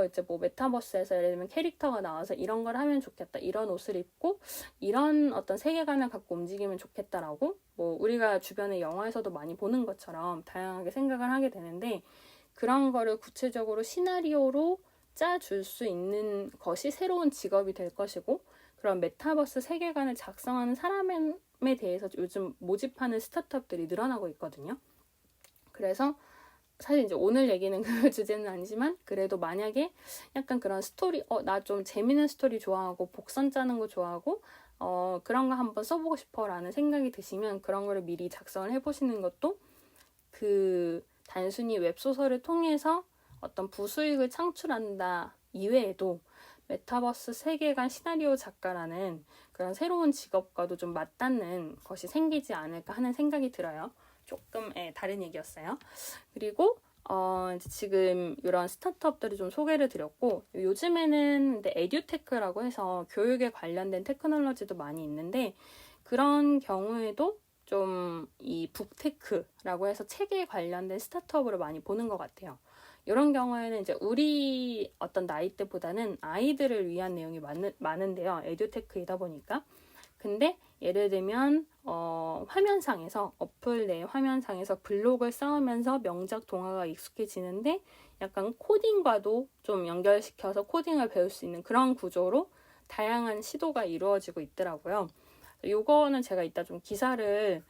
이제 뭐 메타버스에서 예를 들면 캐릭터가 나와서 이런 걸 하면 좋겠다, 이런 옷을 입고 이런 어떤 세계관을 갖고 움직이면 좋겠다라고, 뭐 우리가 주변의 영화에서도 많이 보는 것처럼 다양하게 생각을 하게 되는데, 그런 거를 구체적으로 시나리오로 짜줄 수 있는 것이 새로운 직업이 될 것이고, 그런 메타버스 세계관을 작성하는 사람에 대해서 요즘 모집하는 스타트업들이 늘어나고 있거든요. 그래서 사실 이제 오늘 얘기는 그 주제는 아니지만, 그래도 만약에 약간 그런 스토리, 나 좀 재밌는 스토리 좋아하고 복선 짜는 거 좋아하고 그런 거 한번 써보고 싶어 라는 생각이 드시면 그런 거를 미리 작성을 해보시는 것도, 단순히 웹소설을 통해서 어떤 부수익을 창출한다 이외에도 메타버스 세계관 시나리오 작가라는 그런 새로운 직업과도 좀 맞닿는 것이 생기지 않을까 하는 생각이 들어요. 조금 다른 얘기였어요. 그리고 이제 지금 이런 스타트업들을 좀 소개를 드렸고, 요즘에는 근데 에듀테크라고 해서 교육에 관련된 테크놀로지도 많이 있는데, 그런 경우에도 좀 이 북테크라고 해서 책에 관련된 스타트업으로 많이 보는 것 같아요. 이런 경우에는 이제 우리 어떤 나이대보다는 아이들을 위한 내용이 많은데요. 에듀테크이다 보니까. 근데 예를 들면 화면상에서, 어플 내 화면상에서 블록을 쌓으면서 명작 동화가 익숙해지는데 약간 코딩과도 좀 연결시켜서 코딩을 배울 수 있는 그런 구조로 다양한 시도가 이루어지고 있더라고요. 요거는 제가 이따 좀 기사를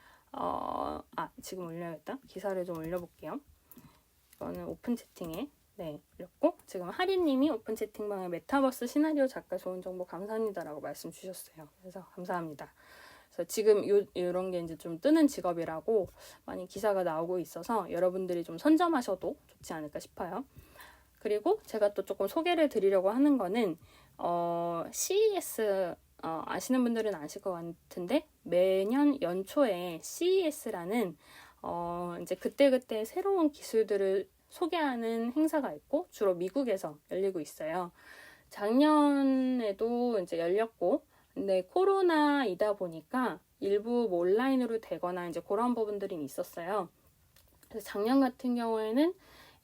지금 올려야겠다. 기사를 좀 올려볼게요. 이거는 오픈 채팅에 올렸고, 지금 하리님이 오픈 채팅방에 메타버스 시나리오 작가 좋은 정보 감사합니다라고 말씀 주셨어요. 그래서 감사합니다. 그래서 지금 이런 게 이제 좀 뜨는 직업이라고 많이 기사가 나오고 있어서 여러분들이 좀 선점하셔도 좋지 않을까 싶어요. 그리고 제가 또 조금 소개를 드리려고 하는 거는 CES 아시는 분들은 아실 것 같은데, 매년 연초에 CES라는 이제 그때그때 새로운 기술들을 소개하는 행사가 있고, 주로 미국에서 열리고 있어요. 작년에도 이제 열렸고, 근데 코로나이다 보니까 일부 뭐 온라인으로 되거나 이제 그런 부분들이 있었어요. 그래서 작년 같은 경우에는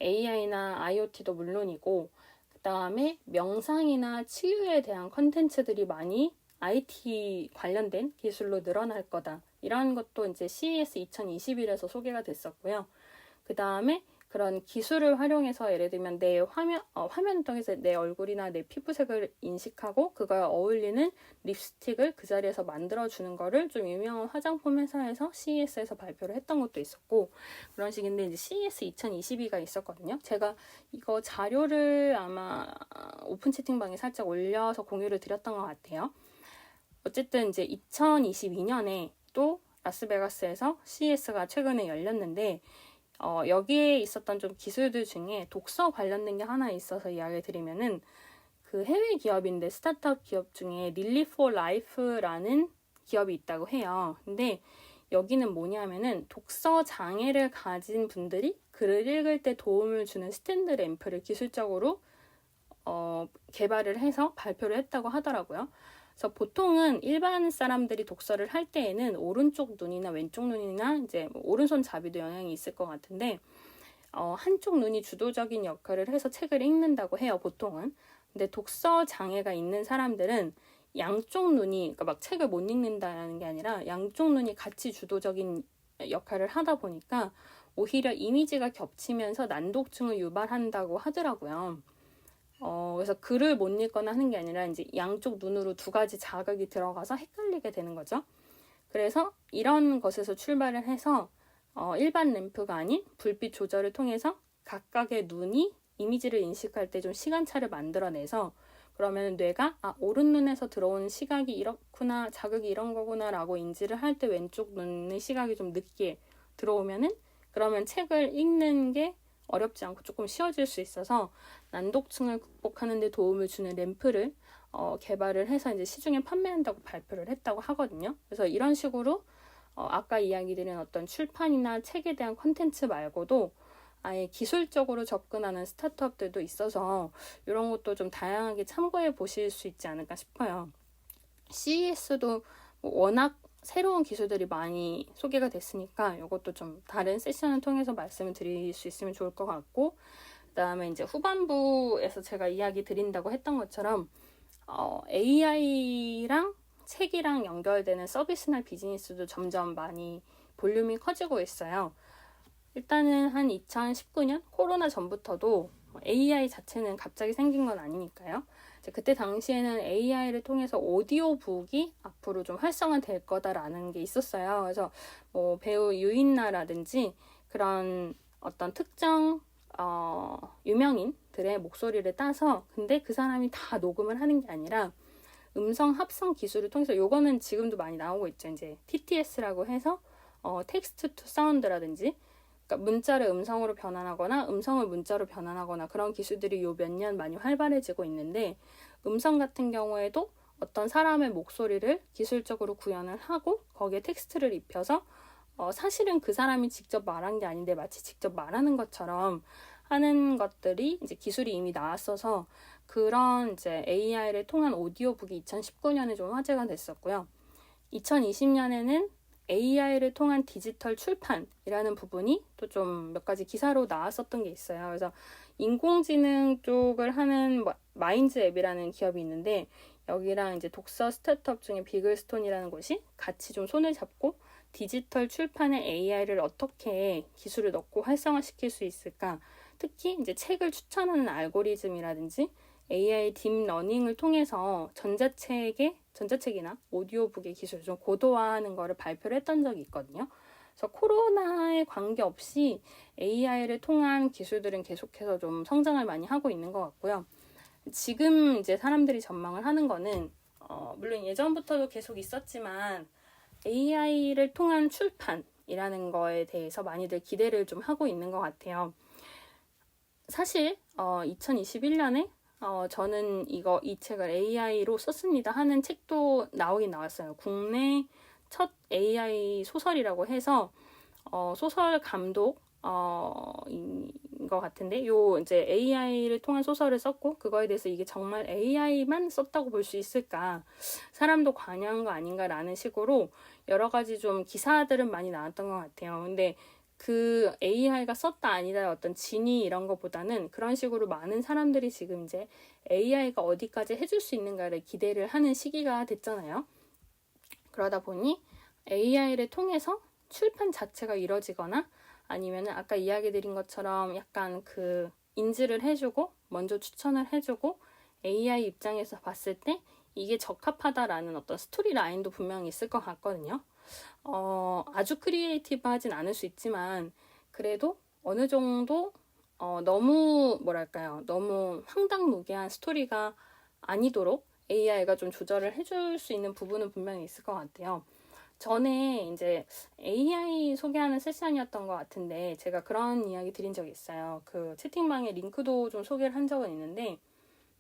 AI나 IoT도 물론이고, 그 다음에 명상이나 치유에 대한 컨텐츠들이 많이 IT 관련된 기술로 늘어날 거다, 이런 것도 이제 CES 2021에서 소개가 됐었고요. 그 다음에 그런 기술을 활용해서 예를 들면 내 화면을 통해서 내 얼굴이나 내 피부색을 인식하고 그거에 어울리는 립스틱을 그 자리에서 만들어주는 거를 좀 유명한 화장품 회사에서 CES에서 발표를 했던 것도 있었고, 그런 식인데 이제 CES 2022가 있었거든요. 제가 이거 자료를 아마 오픈 채팅방에 살짝 올려서 공유를 드렸던 것 같아요. 어쨌든 이제 2022년에 또 라스베가스에서 CES가 최근에 열렸는데 여기에 있었던 좀 기술들 중에 독서 관련된 게 하나 있어서 이야기 드리면은, 그 해외 기업인데 스타트업 기업 중에 릴리 포 라이프라는 기업이 있다고 해요. 근데 여기는 뭐냐면은 독서 장애를 가진 분들이 글을 읽을 때 도움을 주는 스탠드 램프를 기술적으로 개발을 해서 발표를 했다고 하더라고요. 그래서 보통은 일반 사람들이 독서를 할 때에는 오른쪽 눈이나 왼쪽 눈이나 이제 오른손 잡이도 영향이 있을 것 같은데, 한쪽 눈이 주도적인 역할을 해서 책을 읽는다고 해요, 보통은. 근데 독서 장애가 있는 사람들은 양쪽 눈이, 그러니까 막 책을 못 읽는다는 게 아니라 양쪽 눈이 같이 주도적인 역할을 하다 보니까 오히려 이미지가 겹치면서 난독증을 유발한다고 하더라고요. 그래서 글을 못 읽거나 하는 게 아니라 이제 양쪽 눈으로 두 가지 자극이 들어가서 헷갈리게 되는 거죠. 그래서 이런 것에서 출발을 해서 일반 램프가 아닌 불빛 조절을 통해서 각각의 눈이 이미지를 인식할 때 좀 시간차를 만들어내서, 그러면 뇌가 오른 눈에서 들어오는 시각이 이렇구나, 자극이 이런 거구나 라고 인지를 할 때 왼쪽 눈의 시각이 좀 늦게 들어오면은, 그러면 책을 읽는 게 어렵지 않고 조금 쉬워질 수 있어서 난독증을 극복하는 데 도움을 주는 램프를 개발을 해서 이제 시중에 판매한다고 발표를 했다고 하거든요. 그래서 이런 식으로 아까 이야기 드린 어떤 출판이나 책에 대한 콘텐츠 말고도 아예 기술적으로 접근하는 스타트업들도 있어서 이런 것도 좀 다양하게 참고해 보실 수 있지 않을까 싶어요. CES도 워낙 새로운 기술들이 많이 소개가 됐으니까 이것도 좀 다른 세션을 통해서 말씀을 드릴 수 있으면 좋을 것 같고, 그 다음에 이제 후반부에서 제가 이야기 드린다고 했던 것처럼 AI랑 책이랑 연결되는 서비스나 비즈니스도 점점 많이 볼륨이 커지고 있어요. 일단은 한 2019년 코로나 전부터도 AI 자체는 갑자기 생긴 건 아니니까요. 그때 당시에는 AI를 통해서 오디오북이 앞으로 좀 활성화될 거다라는 게 있었어요. 그래서 뭐 배우 유인나라든지 그런 어떤 특정 유명인들의 목소리를 따서, 근데 그 사람이 다 녹음을 하는 게 아니라 음성 합성 기술을 통해서, 요거는 지금도 많이 나오고 있죠. 이제 TTS라고 해서 텍스트 투 사운드라든지, 그러니까 문자를 음성으로 변환하거나 음성을 문자로 변환하거나 그런 기술들이 요 몇 년 많이 활발해지고 있는데, 음성 같은 경우에도 어떤 사람의 목소리를 기술적으로 구현을 하고 거기에 텍스트를 입혀서 사실은 그 사람이 직접 말한 게 아닌데 마치 직접 말하는 것처럼 하는 것들이 이제 기술이 이미 나왔어서, 그런 이제 AI를 통한 오디오북이 2019년에 좀 화제가 됐었고요. 2020년에는 AI를 통한 디지털 출판이라는 부분이 또 좀 몇 가지 기사로 나왔었던 게 있어요. 그래서 인공지능 쪽을 하는 마인즈 앱이라는 기업이 있는데, 여기랑 이제 독서 스타트업 중에 비글스톤이라는 곳이 같이 좀 손을 잡고 디지털 출판에 AI를 어떻게 기술을 넣고 활성화시킬 수 있을까? 특히 이제 책을 추천하는 알고리즘이라든지 AI 딥러닝을 통해서 전자책이나 오디오북의 기술을 좀 고도화하는 거를 발표를 했던 적이 있거든요. 그래서 코로나에 관계없이 AI를 통한 기술들은 계속해서 좀 성장을 많이 하고 있는 것 같고요. 지금 이제 사람들이 전망을 하는 거는 물론 예전부터도 계속 있었지만 AI를 통한 출판이라는 거에 대해서 많이들 기대를 좀 하고 있는 것 같아요. 사실 2021년에 저는 이 책을 AI로 썼습니다 하는 책도 나오긴 나왔어요. 국내 첫 AI 소설이라고 해서 소설 감독 인 것 같은데, 요 이제 AI를 통한 소설을 썼고 그거에 대해서 이게 정말 AI만 썼다고 볼 수 있을까, 사람도 관여한 거 아닌가라는 식으로 여러 가지 좀 기사들은 많이 나왔던 것 같아요. 근데 그 AI가 썼다 아니다 어떤 진위 이런 거보다는 그런 식으로 많은 사람들이 지금 이제 AI가 어디까지 해줄 수 있는가를 기대를 하는 시기가 됐잖아요. 그러다 보니 AI를 통해서 출판 자체가 이루어지거나 아니면은 아까 이야기 드린 것처럼 약간 그 인지를 해주고 먼저 추천을 해주고 AI 입장에서 봤을 때 이게 적합하다라는 어떤 스토리 라인도 분명히 있을 것 같거든요. 아주 크리에이티브 하진 않을 수 있지만 그래도 어느 정도 너무 뭐랄까요, 너무 황당무계한 스토리가 아니도록 AI가 좀 조절을 해줄 수 있는 부분은 분명히 있을 것 같아요. 전에 이제 AI 소개하는 세션이었던 것 같은데 제가 그런 이야기 드린 적이 있어요. 그 채팅방에 링크도 좀 소개를 한 적은 있는데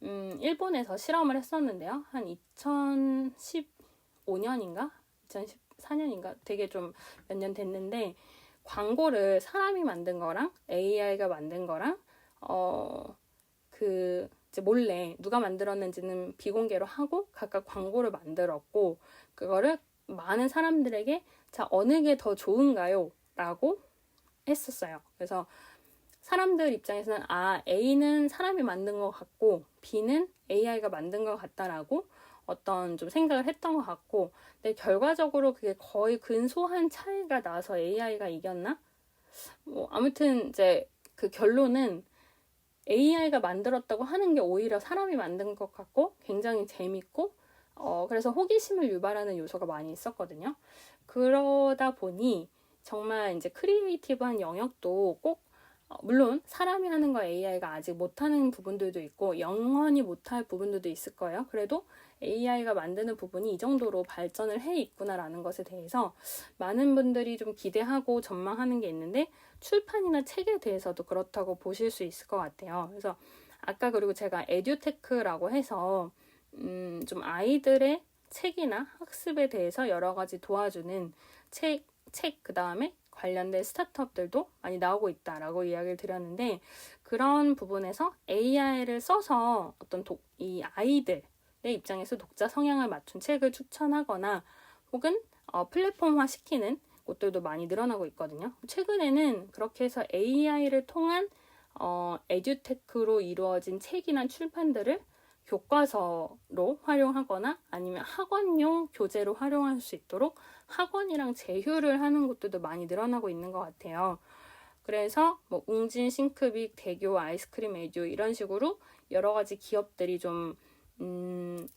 일본에서 실험을 했었는데요. 한 2015년인가? 2014년인가? 되게 좀 몇 년 됐는데 광고를 사람이 만든 거랑 AI가 만든 거랑 그 이제 몰래 누가 만들었는지는 비공개로 하고 각각 광고를 만들었고 그거를 많은 사람들에게 자 어느 게 더 좋은가요? 라고 했었어요. 그래서 사람들 입장에서는 A는 사람이 만든 것 같고 B는 AI가 만든 것 같다라고 어떤 좀 생각을 했던 것 같고 근데 결과적으로 그게 거의 근소한 차이가 나서 AI가 이겼나? 뭐 아무튼 이제 그 결론은 AI가 만들었다고 하는 게 오히려 사람이 만든 것 같고 굉장히 재밌고 그래서 호기심을 유발하는 요소가 많이 있었거든요. 그러다 보니 정말 이제 크리에이티브한 영역도 꼭 물론 사람이 하는 거 AI가 아직 못하는 부분들도 있고 영원히 못할 부분들도 있을 거예요. 그래도 AI가 만드는 부분이 이 정도로 발전을 해 있구나라는 것에 대해서 많은 분들이 좀 기대하고 전망하는 게 있는데 출판이나 책에 대해서도 그렇다고 보실 수 있을 것 같아요. 그래서 아까 그리고 제가 에듀테크라고 해서 좀 아이들의 책이나 학습에 대해서 여러 가지 도와주는 책 그 다음에 관련된 스타트업들도 많이 나오고 있다라고 이야기를 드렸는데 그런 부분에서 AI를 써서 어떤 이 아이들의 입장에서 독자 성향을 맞춘 책을 추천하거나 혹은 플랫폼화 시키는 곳들도 많이 늘어나고 있거든요. 최근에는 그렇게 해서 AI를 통한 에듀테크로 이루어진 책이나 출판들을 교과서로 활용하거나 아니면 학원용 교재로 활용할 수 있도록 학원이랑 제휴를 하는 곳들도 많이 늘어나고 있는 것 같아요. 그래서 뭐 웅진, 싱크빅, 대교, 아이스크림 에듀 이런 식으로 여러 가지 기업들이 좀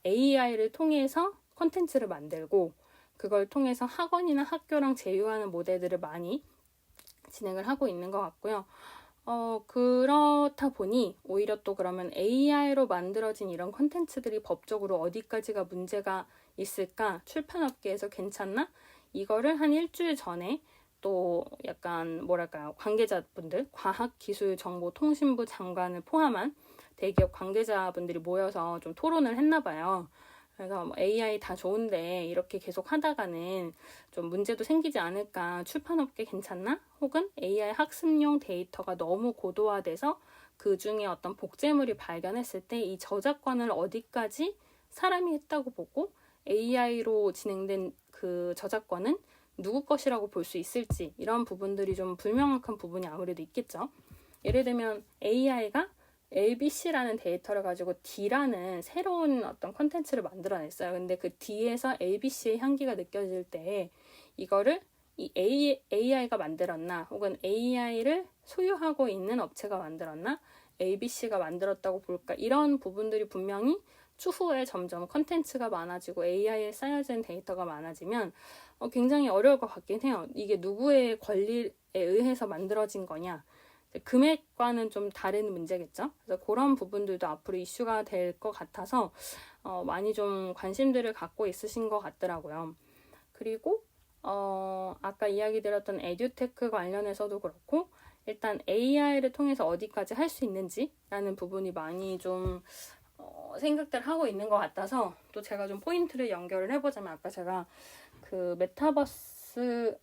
AI를 통해서 콘텐츠를 만들고 그걸 통해서 학원이나 학교랑 제휴하는 모델들을 많이 진행을 하고 있는 것 같고요. 그렇다 보니 오히려 또 그러면 AI로 만들어진 이런 콘텐츠들이 법적으로 어디까지가 문제가 있을까? 출판업계에서 괜찮나? 이거를 한 일주일 전에 또 약간 뭐랄까요? 관계자분들, 과학기술정보통신부 장관을 포함한 대기업 관계자분들이 모여서 좀 토론을 했나 봐요. 그래서 뭐 AI 다 좋은데 이렇게 계속 하다가는 좀 문제도 생기지 않을까? 출판업계 괜찮나? 혹은 AI 학습용 데이터가 너무 고도화돼서 그 중에 어떤 복제물이 발견했을 때 이 저작권을 어디까지 사람이 했다고 보고 AI로 진행된 그 저작권은 누구 것이라고 볼 수 있을지 이런 부분들이 좀 불명확한 부분이 아무래도 있겠죠. 예를 들면 AI가 LBC라는 데이터를 가지고 D라는 새로운 어떤 컨텐츠를 만들어냈어요. 근데 그 D에서 LBC의 향기가 느껴질 때 이거를 이 AI가 만들었나 혹은 AI를 소유하고 있는 업체가 만들었나 LBC가 만들었다고 볼까 이런 부분들이 분명히 추후에 점점 컨텐츠가 많아지고 AI에 쌓여진 데이터가 많아지면 굉장히 어려울 것 같긴 해요. 이게 누구의 권리에 의해서 만들어진 거냐 금액과는 좀 다른 문제겠죠. 그래서 그런 부분들도 앞으로 이슈가 될 것 같아서 많이 좀 관심들을 갖고 있으신 것 같더라고요. 그리고 아까 이야기 드렸던 에듀테크 관련해서도 그렇고 일단 AI를 통해서 어디까지 할 수 있는지라는 부분이 많이 좀 생각들 하고 있는 것 같아서 또 제가 좀 포인트를 연결을 해보자면 아까 제가 그 메타버스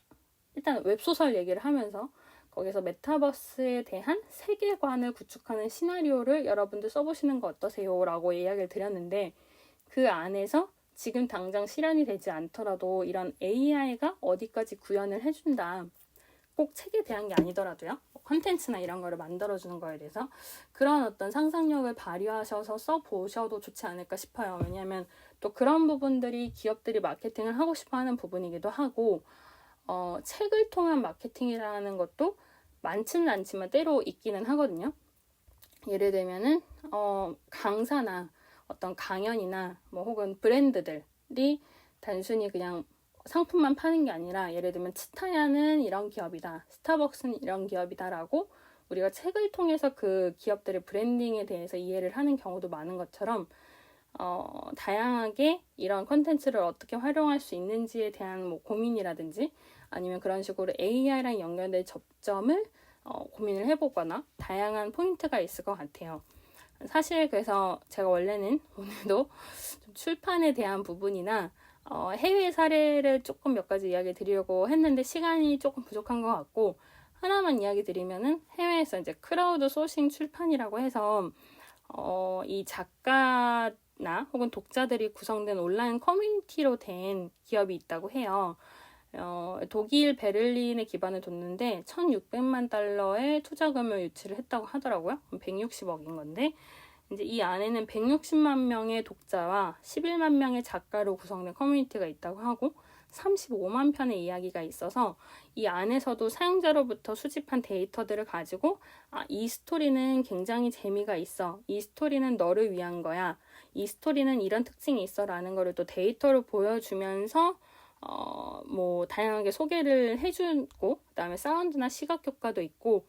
일단 웹소설 얘기를 하면서 거기서 메타버스에 대한 세계관을 구축하는 시나리오를 여러분들 써보시는 거 어떠세요? 라고 이야기를 드렸는데 그 안에서 지금 당장 실현이 되지 않더라도 이런 AI가 어디까지 구현을 해준다. 꼭 책에 대한 게 아니더라도요. 컨텐츠나 이런 거를 만들어주는 거에 대해서 그런 어떤 상상력을 발휘하셔서 써보셔도 좋지 않을까 싶어요. 왜냐하면 또 그런 부분들이 기업들이 마케팅을 하고 싶어하는 부분이기도 하고 책을 통한 마케팅이라는 것도 많지는 않지만 때로 있기는 하거든요. 예를 들면은 강사나 어떤 강연이나 뭐 혹은 브랜드들이 단순히 그냥 상품만 파는 게 아니라 예를 들면 츠타야는 이런 기업이다, 스타벅스는 이런 기업이다라고 우리가 책을 통해서 그 기업들의 브랜딩에 대해서 이해를 하는 경우도 많은 것처럼 다양하게 이런 컨텐츠를 어떻게 활용할 수 있는지에 대한 뭐 고민이라든지 아니면 그런 식으로 AI랑 연결된 접점을 고민을 해보거나 다양한 포인트가 있을 것 같아요. 사실 그래서 제가 원래는 오늘도 좀 출판에 대한 부분이나 해외 사례를 조금 몇 가지 이야기 드리려고 했는데 시간이 조금 부족한 것 같고 하나만 이야기 드리면은 해외에서 이제 크라우드 소싱 출판이라고 해서 이 작가나 혹은 독자들이 구성된 온라인 커뮤니티로 된 기업이 있다고 해요. 독일 베를린에 기반을 뒀는데 1,600만 달러의 투자금을 유치를 했다고 하더라고요. 160억인 건데 이제 이 안에는 160만 명의 독자와 11만 명의 작가로 구성된 커뮤니티가 있다고 하고 35만 편의 이야기가 있어서 이 안에서도 사용자로부터 수집한 데이터들을 가지고 이 스토리는 굉장히 재미가 있어. 이 스토리는 너를 위한 거야. 이 스토리는 이런 특징이 있어 라는 거를 또 데이터로 보여주면서 뭐 다양하게 소개를 해주고 그다음에 사운드나 시각 효과도 있고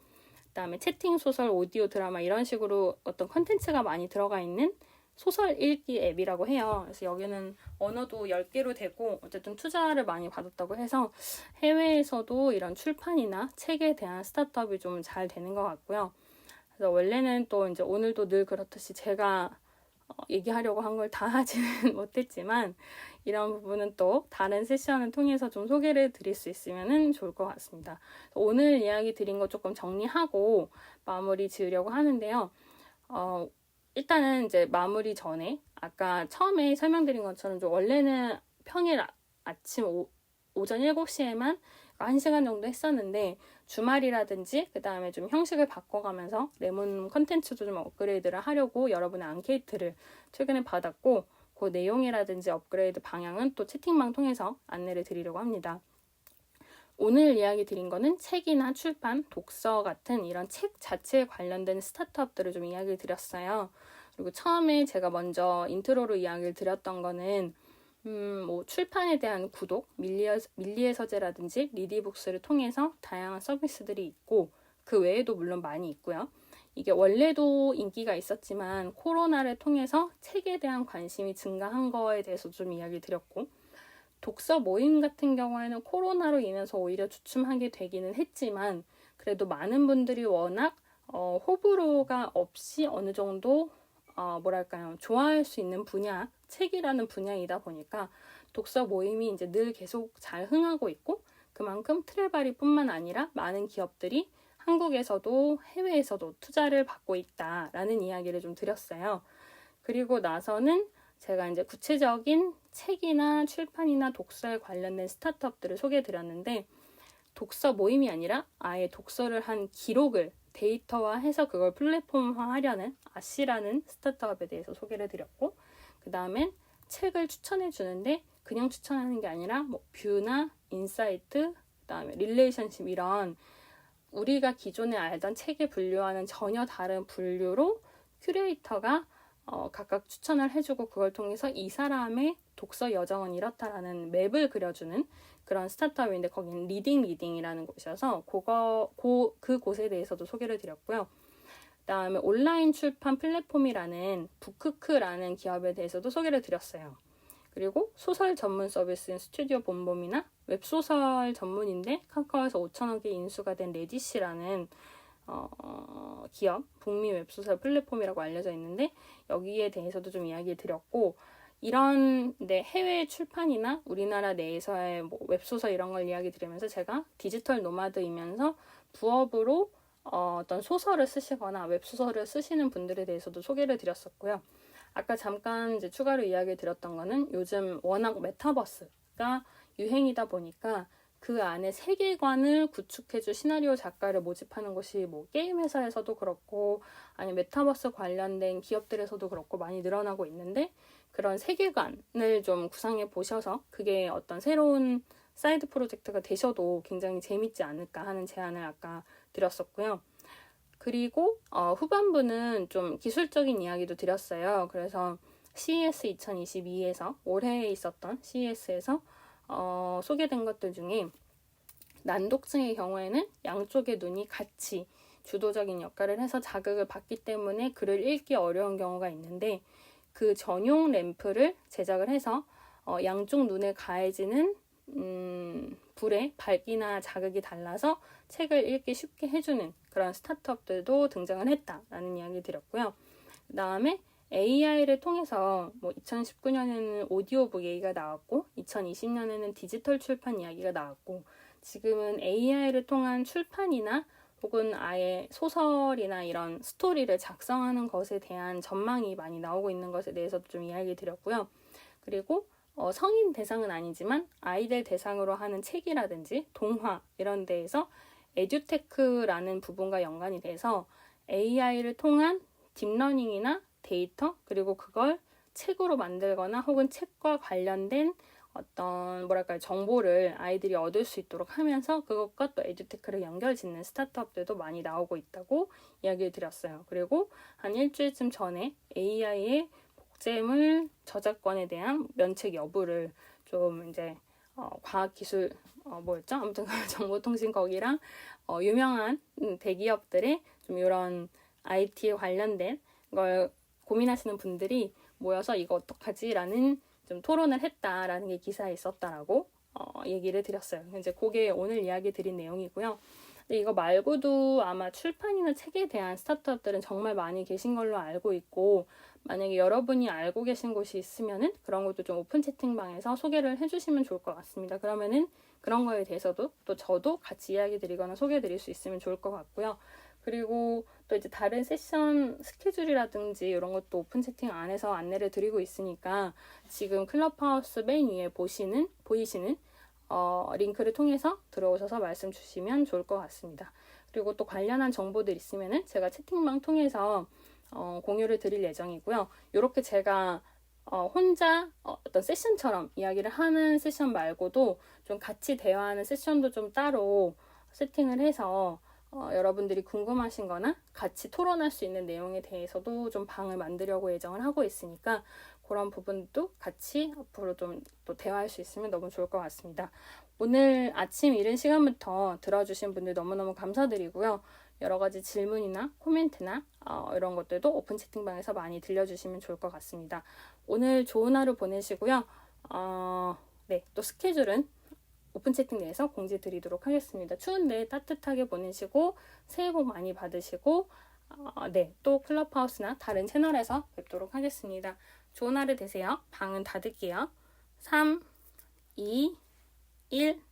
그다음에 채팅 소설, 오디오 드라마 이런 식으로 어떤 컨텐츠가 많이 들어가 있는 소설 읽기 앱이라고 해요. 그래서 여기는 언어도 10개로 되고 어쨌든 투자를 많이 받았다고 해서 해외에서도 이런 출판이나 책에 대한 스타트업이 좀 잘 되는 것 같고요. 그래서 원래는 또 이제 오늘도 늘 그렇듯이 제가 얘기하려고 한 걸 다 하지는 못했지만 이런 부분은 또 다른 세션을 통해서 좀 소개를 드릴 수 있으면 좋을 것 같습니다. 오늘 이야기 드린 거 조금 정리하고 마무리 지으려고 하는데요. 일단은 이제 마무리 전에 아까 처음에 설명드린 것처럼 좀 원래는 평일 아침 오전 7시에만 1시간 정도 했었는데 주말이라든지 그 다음에 좀 형식을 바꿔가면서 레몬 컨텐츠도 좀 업그레이드를 하려고 여러분의 앙케이트를 최근에 받았고 그 내용이라든지 업그레이드 방향은 또 채팅방 통해서 안내를 드리려고 합니다. 오늘 이야기 드린 거는 책이나 출판, 독서 같은 이런 책 자체에 관련된 스타트업들을 좀 이야기를 드렸어요. 그리고 처음에 제가 먼저 인트로로 이야기를 드렸던 거는 뭐 출판에 대한 구독, 밀리의 서재라든지 리디북스를 통해서 다양한 서비스들이 있고 그 외에도 물론 많이 있고요. 이게 원래도 인기가 있었지만 코로나를 통해서 책에 대한 관심이 증가한 거에 대해서 좀 이야기 드렸고 독서 모임 같은 경우에는 코로나로 인해서 오히려 주춤하게 되기는 했지만 그래도 많은 분들이 워낙 호불호가 없이 어느 정도 좋아할 수 있는 분야, 책이라는 분야이다 보니까 독서 모임이 이제 늘 계속 잘 흥하고 있고 그만큼 트레바리뿐만 아니라 많은 기업들이 한국에서도 해외에서도 투자를 받고 있다라는 이야기를 좀 드렸어요. 그리고 나서는 제가 이제 구체적인 책이나 출판이나 독서에 관련된 스타트업들을 소개해 드렸는데 독서 모임이 아니라 아예 독서를 한 기록을 데이터화해서 그걸 플랫폼화하려는 아씨라는 스타트업에 대해서 소개를 드렸고 그 다음엔 책을 추천해 주는데 그냥 추천하는 게 아니라 뭐 뷰나 인사이트, 그 다음에 릴레이션십 이런 우리가 기존에 알던 책에 분류하는 전혀 다른 분류로 큐레이터가 각각 추천을 해주고 그걸 통해서 이 사람의 독서 여정은 이렇다라는 맵을 그려주는 그런 스타트업인데 거기는 리딩이라는 곳이어서 그 곳에 대해서도 소개를 드렸고요. 그 다음에 온라인 출판 플랫폼이라는 북크크라는 기업에 대해서도 소개를 드렸어요. 그리고 소설 전문 서비스인 스튜디오 봄봄이나 웹소설 전문인데 카카오에서 5천억이 인수가 된 레디시라는 기업, 북미 웹소설 플랫폼이라고 알려져 있는데 여기에 대해서도 좀 이야기 드렸고 이런 해외 출판이나 우리나라 내에서의 뭐 웹소설 이런 걸 이야기 드리면서 제가 디지털 노마드이면서 부업으로 어떤 소설을 쓰시거나 웹소설을 쓰시는 분들에 대해서도 소개를 드렸었고요. 아까 잠깐 이제 추가로 이야기 드렸던 거는 요즘 워낙 메타버스가 유행이다 보니까 그 안에 세계관을 구축해줄 시나리오 작가를 모집하는 곳이 뭐 게임 회사에서도 그렇고 아니 메타버스 관련된 기업들에서도 그렇고 많이 늘어나고 있는데 그런 세계관을 좀 구상해 보셔서 그게 어떤 새로운 사이드 프로젝트가 되셔도 굉장히 재밌지 않을까 하는 제안을 아까 드렸었고요. 그리고 후반부는 좀 기술적인 이야기도 드렸어요. 그래서 CES 2022에서 올해에 있었던 CES에서 소개된 것들 중에 난독증의 경우에는 양쪽의 눈이 같이 주도적인 역할을 해서 자극을 받기 때문에 글을 읽기 어려운 경우가 있는데 그 전용 램프를 제작을 해서 양쪽 눈에 가해지는 불의 밝기나 자극이 달라서 책을 읽기 쉽게 해주는 그런 스타트업들도 등장을 했다라는 이야기 드렸고요. 그 다음에 AI를 통해서 2019년에는 오디오북 얘기가 나왔고 2020년에는 디지털 출판 이야기가 나왔고 지금은 AI를 통한 출판이나 혹은 아예 소설이나 이런 스토리를 작성하는 것에 대한 전망이 많이 나오고 있는 것에 대해서도 좀 이야기 드렸고요. 그리고 성인 대상은 아니지만 아이들 대상으로 하는 책이라든지 동화 이런 데에서 에듀테크라는 부분과 연관이 돼서 AI를 통한 딥러닝이나 데이터 그리고 그걸 책으로 만들거나 혹은 책과 관련된 어떤 정보를 아이들이 얻을 수 있도록 하면서 그것과 또 에듀테크를 연결짓는 스타트업들도 많이 나오고 있다고 이야기를 드렸어요. 그리고 한 일주일쯤 전에 AI의 복제물 저작권에 대한 면책 여부를 좀 이제 과학기술 아무튼 정보통신 거기랑 유명한 대기업들의 좀 이런 IT에 관련된 걸 고민하시는 분들이 모여서 이거 어떡하지라는 좀 토론을 했다라는 게 기사에 있었다라고 얘기를 드렸어요. 이제 그게 오늘 이야기 드린 내용이고요. 근데 이거 말고도 아마 출판이나 책에 대한 스타트업들은 정말 많이 계신 걸로 알고 있고 만약에 여러분이 알고 계신 곳이 있으면은 그런 것도 좀 오픈 채팅방에서 소개를 해주시면 좋을 것 같습니다. 그러면은 그런 거에 대해서도 또 저도 같이 이야기 드리거나 소개해 드릴 수 있으면 좋을 것 같고요. 그리고 또 이제 다른 세션 스케줄이라든지 이런 것도 오픈 채팅 안에서 안내를 드리고 있으니까 지금 클럽하우스 맨 위에 보이시는 링크를 통해서 들어오셔서 말씀 주시면 좋을 것 같습니다. 그리고 또 관련한 정보들 있으면은 제가 채팅방 통해서 공유를 드릴 예정이고요. 이렇게 제가 혼자 어떤 세션처럼 이야기를 하는 세션 말고도 좀 같이 대화하는 세션도 좀 따로 세팅을 해서 여러분들이 궁금하신 거나 같이 토론할 수 있는 내용에 대해서도 좀 방을 만들려고 예정을 하고 있으니까 그런 부분도 같이 앞으로 좀 또 대화할 수 있으면 너무 좋을 것 같습니다. 오늘 아침 이른 시간부터 들어주신 분들 너무너무 감사드리고요. 여러 가지 질문이나 코멘트나 이런 것들도 오픈 채팅방에서 많이 들려주시면 좋을 것 같습니다. 오늘 좋은 하루 보내시고요. 네, 또 스케줄은 오픈 채팅 내에서 공지 드리도록 하겠습니다. 추운데 따뜻하게 보내시고 새해 복 많이 받으시고 네, 또 클럽하우스나 다른 채널에서 뵙도록 하겠습니다. 좋은 하루 되세요. 방은 닫을게요. 3, 2, 1